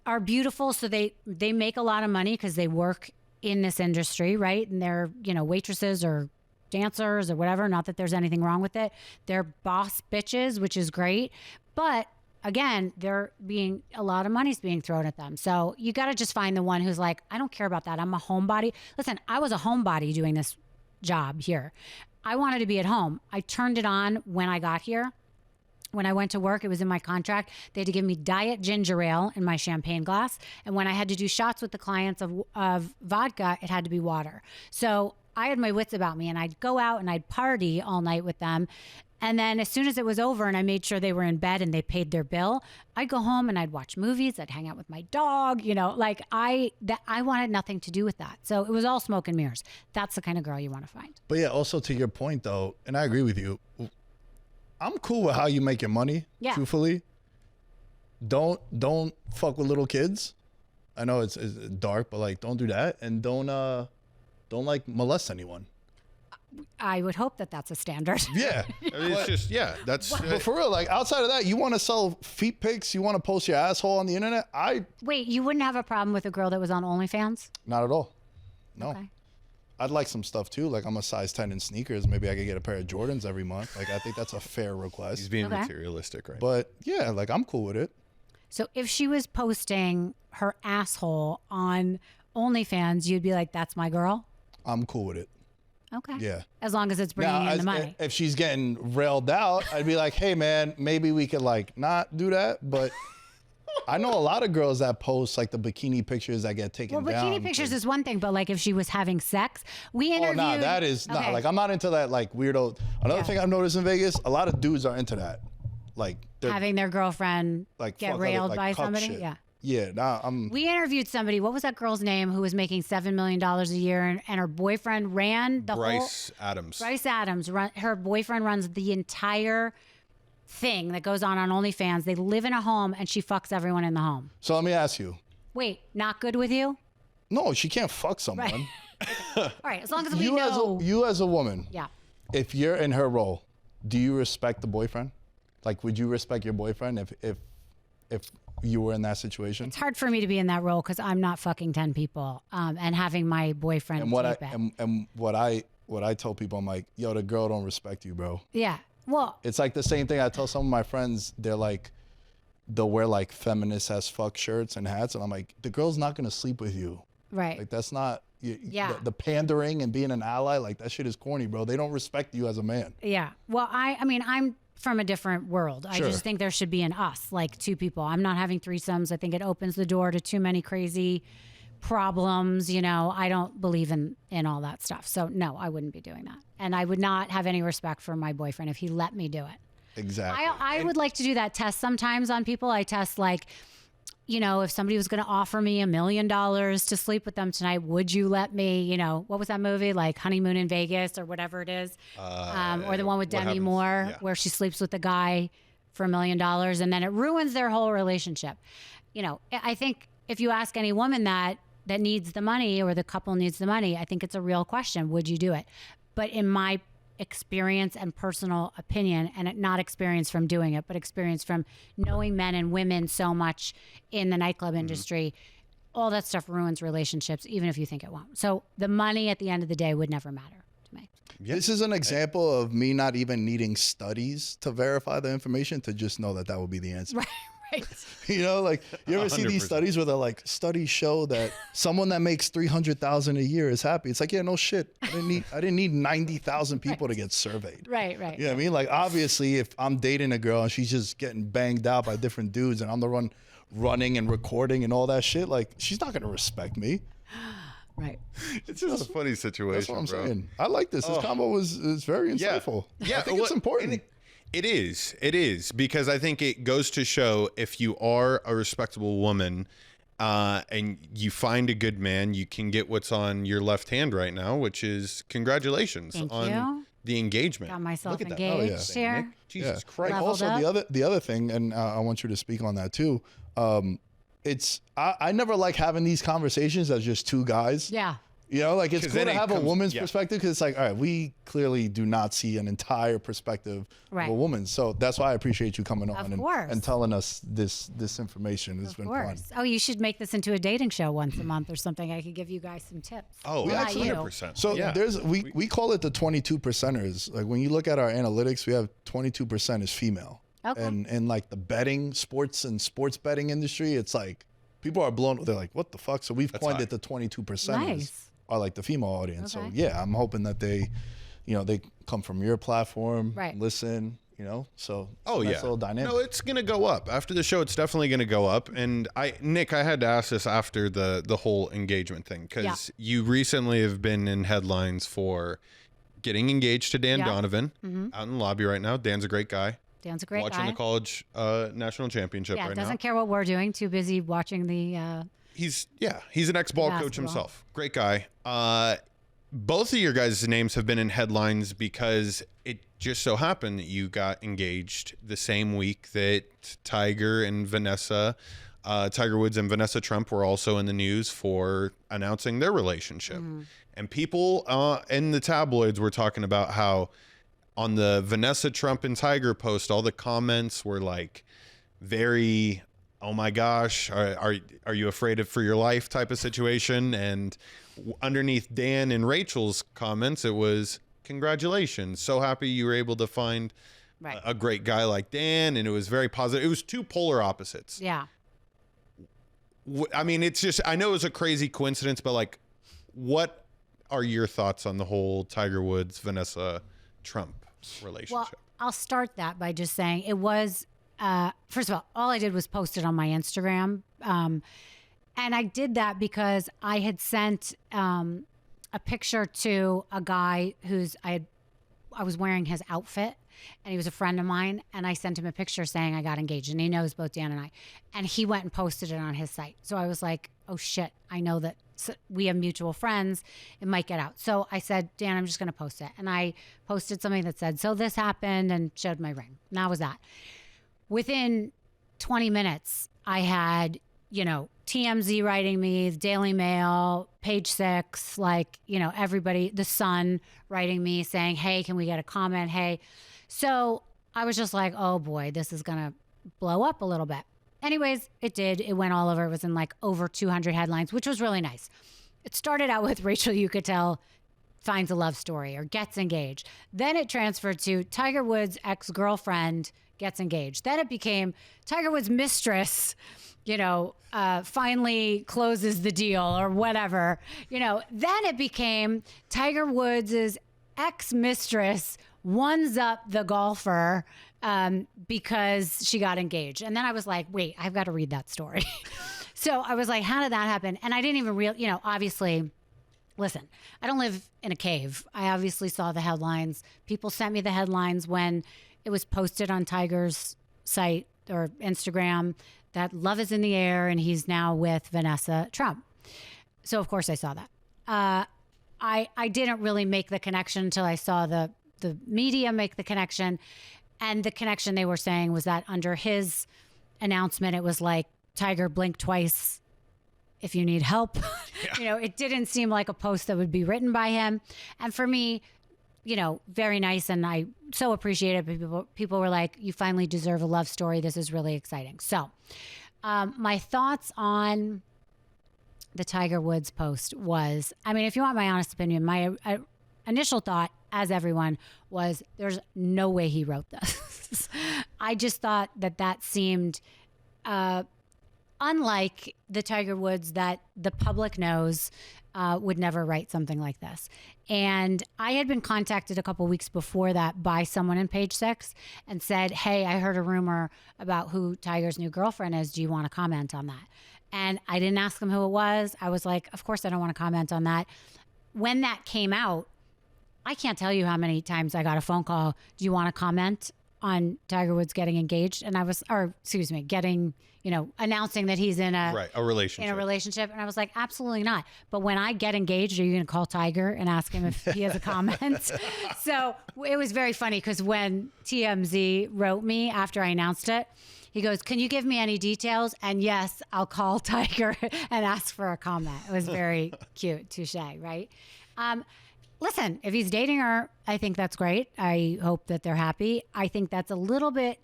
are beautiful. So they make a lot of money because they work in this industry, right? And they're, waitresses or dancers or whatever. Not that there's anything wrong with it. They're boss bitches, which is great. But again, a lot of money's being thrown at them. So you got to just find the one who's like, I don't care about that. I'm a homebody. Listen, I was a homebody doing this job here. I wanted to be at home. I turned it on when I got here. When I went to work, it was in my contract. They had to give me diet ginger ale in my champagne glass. And when I had to do shots with the clients of vodka, it had to be water. So I had my wits about me, and I'd go out and I'd party all night with them. And then as soon as it was over and I made sure they were in bed and they paid their bill, I'd go home and I'd watch movies. I'd hang out with my dog, I wanted nothing to do with that. So it was all smoke and mirrors. That's the kind of girl you want to find. But yeah, also to your point though, and I agree with you, I'm cool with how you make your money. Yeah. Truthfully, don't fuck with little kids. I know it's dark, but like don't do that, and don't like molest anyone. I would hope that that's a standard. Yeah. It's just, that's... But for real, like outside of that, you want to sell feet pics, you want to post your asshole on the internet? Wait, you wouldn't have a problem with a girl that was on OnlyFans? Not at all. No. Okay. I'd like some stuff too. Like I'm a size 10 in sneakers. Maybe I could get a pair of Jordans every month. Like I think that's a fair request. He's being Okay. materialistic, right? But yeah, like I'm cool with it. So if she was posting her asshole on OnlyFans, you'd be like, that's my girl? I'm cool with it. Okay. Yeah. As long as it's bringing in the money. If she's getting railed out, I'd be like, hey man, maybe we could like not do that, but I know a lot of girls that post like the bikini pictures that get taken Well, down. bikini pictures is one thing, but like if she was having sex, we Oh, interviewed. nah, that is not Okay. like I'm not into that like weirdo. Another Yeah. thing I've noticed in Vegas, a lot of dudes are into that, like they're having their girlfriend like get fuck other- railed like, by cuck somebody. shit. Yeah. Yeah, nah, We interviewed somebody. What was that girl's name who was making $7 million a year, and her boyfriend ran the whole. Bryce Adams. Bryce Adams. Her boyfriend runs the entire thing that goes on OnlyFans. They live in a home, and she fucks everyone in the home. So let me ask you. Wait, not good with you? No, she can't fuck someone. All right, as long as we You know. as a woman, Yeah. if you're in her role, do you respect the boyfriend? Like, would you respect your boyfriend if you were in that situation? It's hard for me to be in that role because I'm not fucking 10 people and having my boyfriend And what tape it. and what I tell people, I'm like, yo, the girl don't respect you, bro. Yeah. Well, It's like the same thing I tell some of my friends. They're like, they'll wear like feminist as fuck shirts and hats, and I'm like, the girl's not gonna sleep with you. right. Like that's not. Yeah. The pandering and being an ally, like that shit is corny, bro. They don't respect you as a man. Yeah. Well, I mean, I'm from a different world. I Sure. just think there should be an us, like two people. I'm not having threesomes. I think it opens the door to too many crazy problems. You know, I don't believe in all that stuff. So no, I wouldn't be doing that. And I would not have any respect for my boyfriend if he let me do it. Exactly. I would like to do that test sometimes on people. I test like, you know, if somebody was going to offer me $1 million to sleep with them tonight, would you let me, you know, what was that movie? Like Honeymoon in Vegas or whatever it is. Or the one with What Demi Happens? Moore Yeah. where she sleeps with the guy for $1 million and then it ruins their whole relationship. You know, I think if you ask any woman that needs the money or the couple needs the money, I think it's a real question. Would you do it? But in my experience and personal opinion, and not experience from doing it, but experience from knowing men and women so much in the nightclub industry, all that stuff ruins relationships, even if you think it won't. So the money at the end of the day would never matter to me. This is an example of me not even needing studies to verify the information to just know that that would be the answer. Right. You know, like you ever see these 100%. studies where they're like, studies show that someone that makes $300,000 a year is happy. It's like, yeah, no shit. I didn't need 90,000 people to get surveyed. Right. You know what I mean? Like obviously, if I'm dating a girl and she's just getting banged out by different dudes, and I'm the one running and recording and all that shit, like she's not gonna respect me. Right. It's just a funny situation, That's what I'm bro. saying. I like this. This combo is very insightful. Yeah, I think it's well, important. and it is because I think it goes to show if you are a respectable woman and you find a good man, you can get what's on your left hand right now, which is congratulations Thank on you. the engagement. Got myself Look at that. engaged Oh, yeah. here. Nick, Jesus Yeah. Christ. Leveled Also, up. the other thing, and I want you to speak on that too. It's I never like having these conversations as just two guys. Yeah. You know, like it's 'Cause cool then to it have a comes- woman's yeah. perspective because it's like, all right, we clearly do not see an entire perspective Right. of a woman. So that's why I appreciate you coming on course. and telling us this information. It's Of been course. fun. Oh, you should make this into a dating show once a month or something. I could give you guys some tips. Oh, Not actually- you. 100%. So Yeah. there's we call it the 22%ers. Like when you look at our analytics, we have 22% is female. Okay. And like the betting, sports betting industry, it's like people are blown. They're like, what the fuck? So we've coined high. it the 22%ers Nice. are like the female audience. Okay. So yeah, I'm hoping that they come from your platform, Right. listen, so Oh nice yeah, little dynamic. no, it's gonna go up after the show. It's definitely gonna go up. And Nick, I had to ask this after the whole engagement thing because you recently have been in headlines for getting engaged to Dan Yeah. Donovan out in the lobby right now. Dan's a great guy. Dan's a great Watching guy. the college national championship Yeah, right doesn't now. care what we're doing. Too busy watching the. He's an ex-ball coach Basketball. himself. Great guy. Both of your guys' names have been in headlines because it just so happened that you got engaged the same week that Tiger Woods and Vanessa Trump were also in the news for announcing their relationship. And people in the tabloids were talking about how on the Vanessa Trump and Tiger post, all the comments were like very, oh my gosh, are you afraid for your life type of situation? And underneath Dan and Rachel's comments, it was congratulations. So happy you were able to find Right. a great guy like Dan. And it was very positive. It was two polar opposites. Yeah. I mean, it's just, I know it was a crazy coincidence, but like, what are your thoughts on the whole Tiger Woods, Vanessa Trump relationship? Well, I'll start that by just saying it was first of all I did was post it on my Instagram. And I did that because I had sent a picture to a guy I was wearing his outfit, and he was a friend of mine, and I sent him a picture saying I got engaged, and he knows both Dan and I, and he went and posted it on his site. So I was like, oh shit, I know that we have mutual friends, it might get out. So I said, Dan, I'm just going to post it. And I posted something that said, so this happened, and showed my ring. And that was that. Within 20 minutes, I had, TMZ writing me, the Daily Mail, Page Six, everybody, The Sun writing me saying, hey, can we get a comment? Hey. So I was just like, oh boy, this is going to blow up a little bit. Anyways, it did. It went all over. It was in over 200 headlines, which was really nice. It started out with Rachel Uchitel finds a love story or gets engaged. Then it transferred to Tiger Woods' ex-girlfriend gets engaged. Then it became Tiger Woods' mistress, finally closes the deal or whatever. Then it became Tiger Woods' ex-mistress ones up the golfer because she got engaged. And then I was like, wait, I've got to read that story. So I was like, how did that happen? And I didn't even obviously, listen, I don't live in a cave. I obviously saw the headlines. People sent me the headlines when it was posted on Tiger's site or Instagram that love is in the air and he's now with Vanessa Trump. So of course I saw that. I didn't really make the connection until I saw the media make the connection. And the connection they were saying was that under his announcement, it was like, Tiger, blink twice if you need help. Yeah. It didn't seem like a post that would be written by him. And for me, very nice. And I so appreciate it. But people were like, you finally deserve a love story. This is really exciting. So my thoughts on the Tiger Woods post was, if you want my honest opinion, my initial thought, as everyone, was there's no way he wrote this. I just thought that seemed unlike the Tiger Woods that the public knows would never write something like this. And I had been contacted a couple weeks before that by someone in Page Six and said, hey, I heard a rumor about who Tiger's new girlfriend is. Do you want to comment on that? And I didn't ask them who it was. I was like, of course I don't want to comment on that. When that came out, I can't tell you how many times I got a phone call. Do you want to comment on Tiger Woods getting engaged? And announcing that he's in a relationship. And I was like, absolutely not. But when I get engaged, are you going to call Tiger and ask him if he has a comment? So it was very funny because when TMZ wrote me after I announced it, he goes, can you give me any details? And yes, I'll call Tiger and ask for a comment. It was very cute, touche, right? Listen, if he's dating her, I think that's great. I hope that they're happy. I think that's a little bit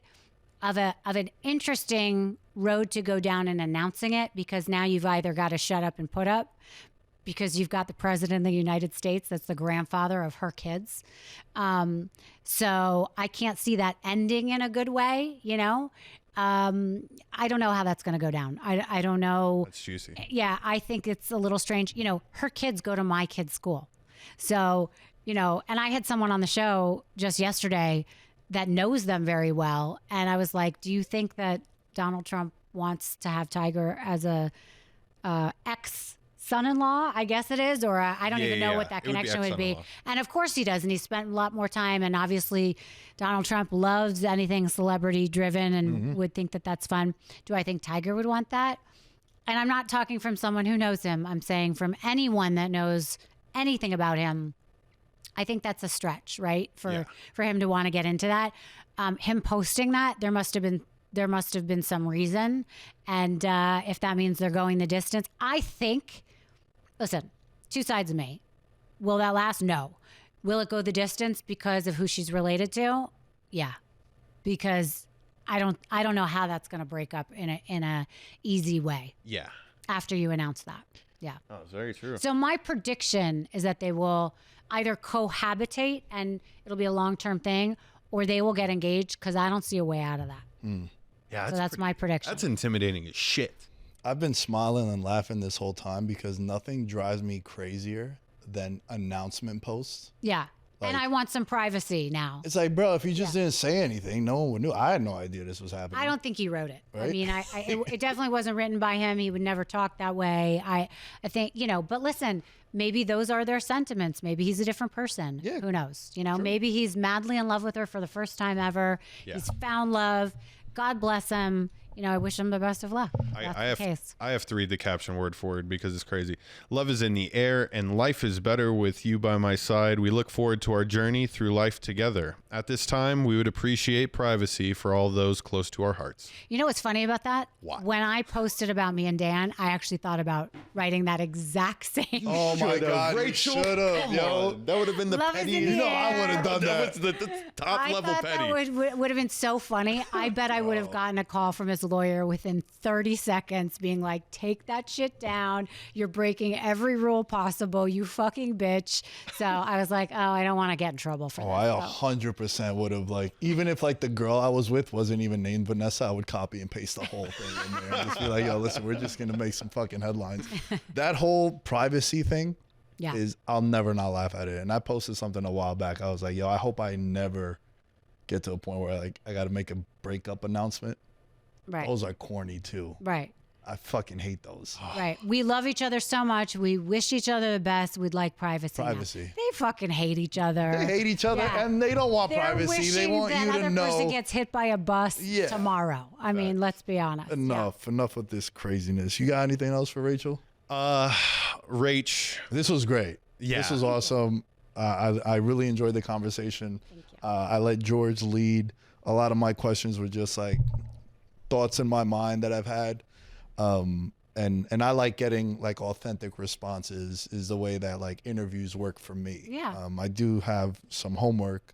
of an interesting road to go down in announcing it, because now you've either got to shut up and put up because you've got the president of the United States that's the grandfather of her kids. So I can't see that ending in a good way, I don't know how that's going to go down. I don't know. That's juicy. Yeah, I think it's a little strange. Her kids go to my kids' school. So, and I had someone on the show just yesterday that knows them very well. And I was like, do you think that Donald Trump wants to have Tiger as a ex-son-in-law, I guess it is, or I don't even know what that connection would be. And of course he does. And he spent a lot more time. And obviously Donald Trump loves anything celebrity driven and would think that that's fun. Do I think Tiger would want that? And I'm not talking from someone who knows him. I'm saying from anyone that knows anything about him. I think that's a stretch, right? For him to want to get into that. Him posting that, there must have been some reason. And if that means they're going the distance, I think, listen, two sides of me. Will that last? No. Will it go the distance because of who she's related to? Yeah. Because I don't know how that's going to break up in a easy way. Yeah. After you announce that. Yeah. Oh, it's very true. So my prediction is that they will either cohabitate and it'll be a long-term thing, or they will get engaged, because I don't see a way out of that. Yeah. So that's my prediction. That's intimidating as shit. I've been smiling and laughing this whole time because nothing drives me crazier than announcement posts. Yeah. And I want some privacy now. It's like, bro, if you just didn't say anything, no one would know. I had no idea this was happening. I don't think he wrote it. Right? I mean, it definitely wasn't written by him. He would never talk that way. I think, but listen, maybe those are their sentiments. Maybe he's a different person. Yeah. Who knows? Maybe he's madly in love with her for the first time ever. Yeah. He's found love. God bless him. I wish him the best of luck. I have to read the caption word for word because it's crazy. Love is in the air and life is better with you by my side. We look forward to our journey through life together. At this time, we would appreciate privacy for all those close to our hearts. You know what's funny about that? What? When I posted about me and Dan, I actually thought about writing that exact same. Oh my God, Rachel, should have, come yo. on. That would have been the Love is petty. in the I would have done that. That was the top I level thought petty. that would have been so funny. I bet I would have gotten a call from his lawyer within 30 seconds being like, take that shit down. You're breaking every rule possible, you fucking bitch. So I was like, oh, I don't want to get in trouble for Oh, that. I 100% would have, like, even if like the girl I was with wasn't even named Vanessa, I would copy and paste the whole thing in there and just be like, yo, listen, we're just going to make some fucking headlines. That whole privacy thing is, I'll never not laugh at it. And I posted something a while back. I was like, yo, I hope I never get to a point where like I got to make a breakup announcement. Right. Those are corny too. Right. I fucking hate those. Right. We love each other so much. We wish each other the best. We'd like privacy. now. Privacy. They fucking hate each other. They hate each other Yeah. and they don't want They're privacy. They wishing want that you to other know. person gets hit by a bus tomorrow. I mean, let's be honest. Enough with this craziness. You got anything else for Rachel? Rach. This was great. Yeah. This was awesome. I really enjoyed the conversation. I let George lead. A lot of my questions were just like thoughts in my mind that I've had. And I like getting like authentic responses is the way that like interviews work for me. Yeah. I do have some homework,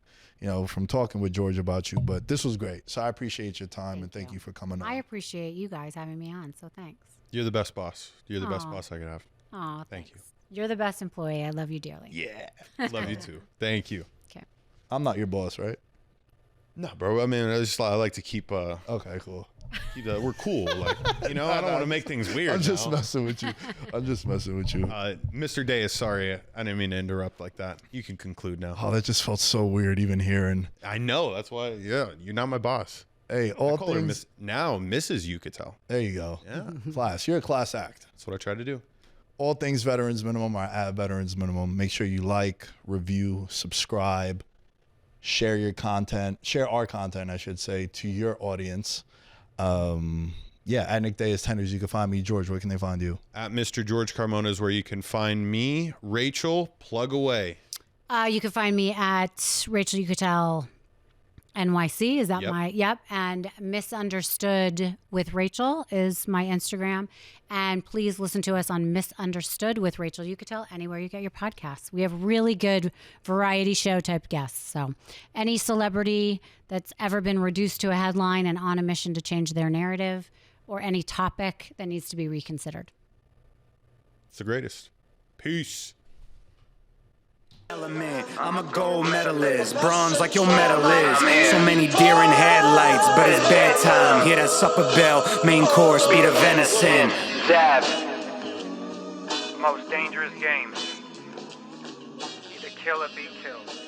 from talking with George about you, but this was great. So I appreciate your time and thank you for coming on. I appreciate you guys having me on. So thanks. You're the best boss. You're the best boss I could have. Oh, Thank you. You're the best employee. I love you dearly. Yeah. Love you too. Thank you. Okay. I'm not your boss, right? No, bro. I mean, I like to keep Okay, cool. we're cool. Like, I don't want to make things weird. I'm just now. messing with you. Mr. Day is sorry. I didn't mean to interrupt like that. You can conclude now. Oh, that just felt so weird even hearing. I know. That's why. Yeah, you're not my boss. Hey, I all call her things. Mrs. Uchitel. There you go. Yeah. Class. You're a class act. That's what I try to do. All things Veterans Minimum are at Veterans Minimum. Make sure you like, review, subscribe, share your content, share our content, I should say, to your audience. At Nick Day is Tenders. You can find me. George, where can they find you? At Mr. George Carmona is where you can find me. Rachel, plug away. You can find me at Rachel Uchitel NYC. Is that Yep. Yep. And Misunderstood with Rachel is my Instagram. And please listen to us on Misunderstood with Rachel Uchitel anywhere you get your podcasts. We have really good variety show type guests. So any celebrity that's ever been reduced to a headline and on a mission to change their narrative, or any topic that needs to be reconsidered. It's the greatest. Peace. I'm a gold medalist, bronze like your medal is. So many deer in headlights, but it's bedtime. Hear that supper bell, main course be the venison. Dab. Most dangerous game. Either kill or be killed.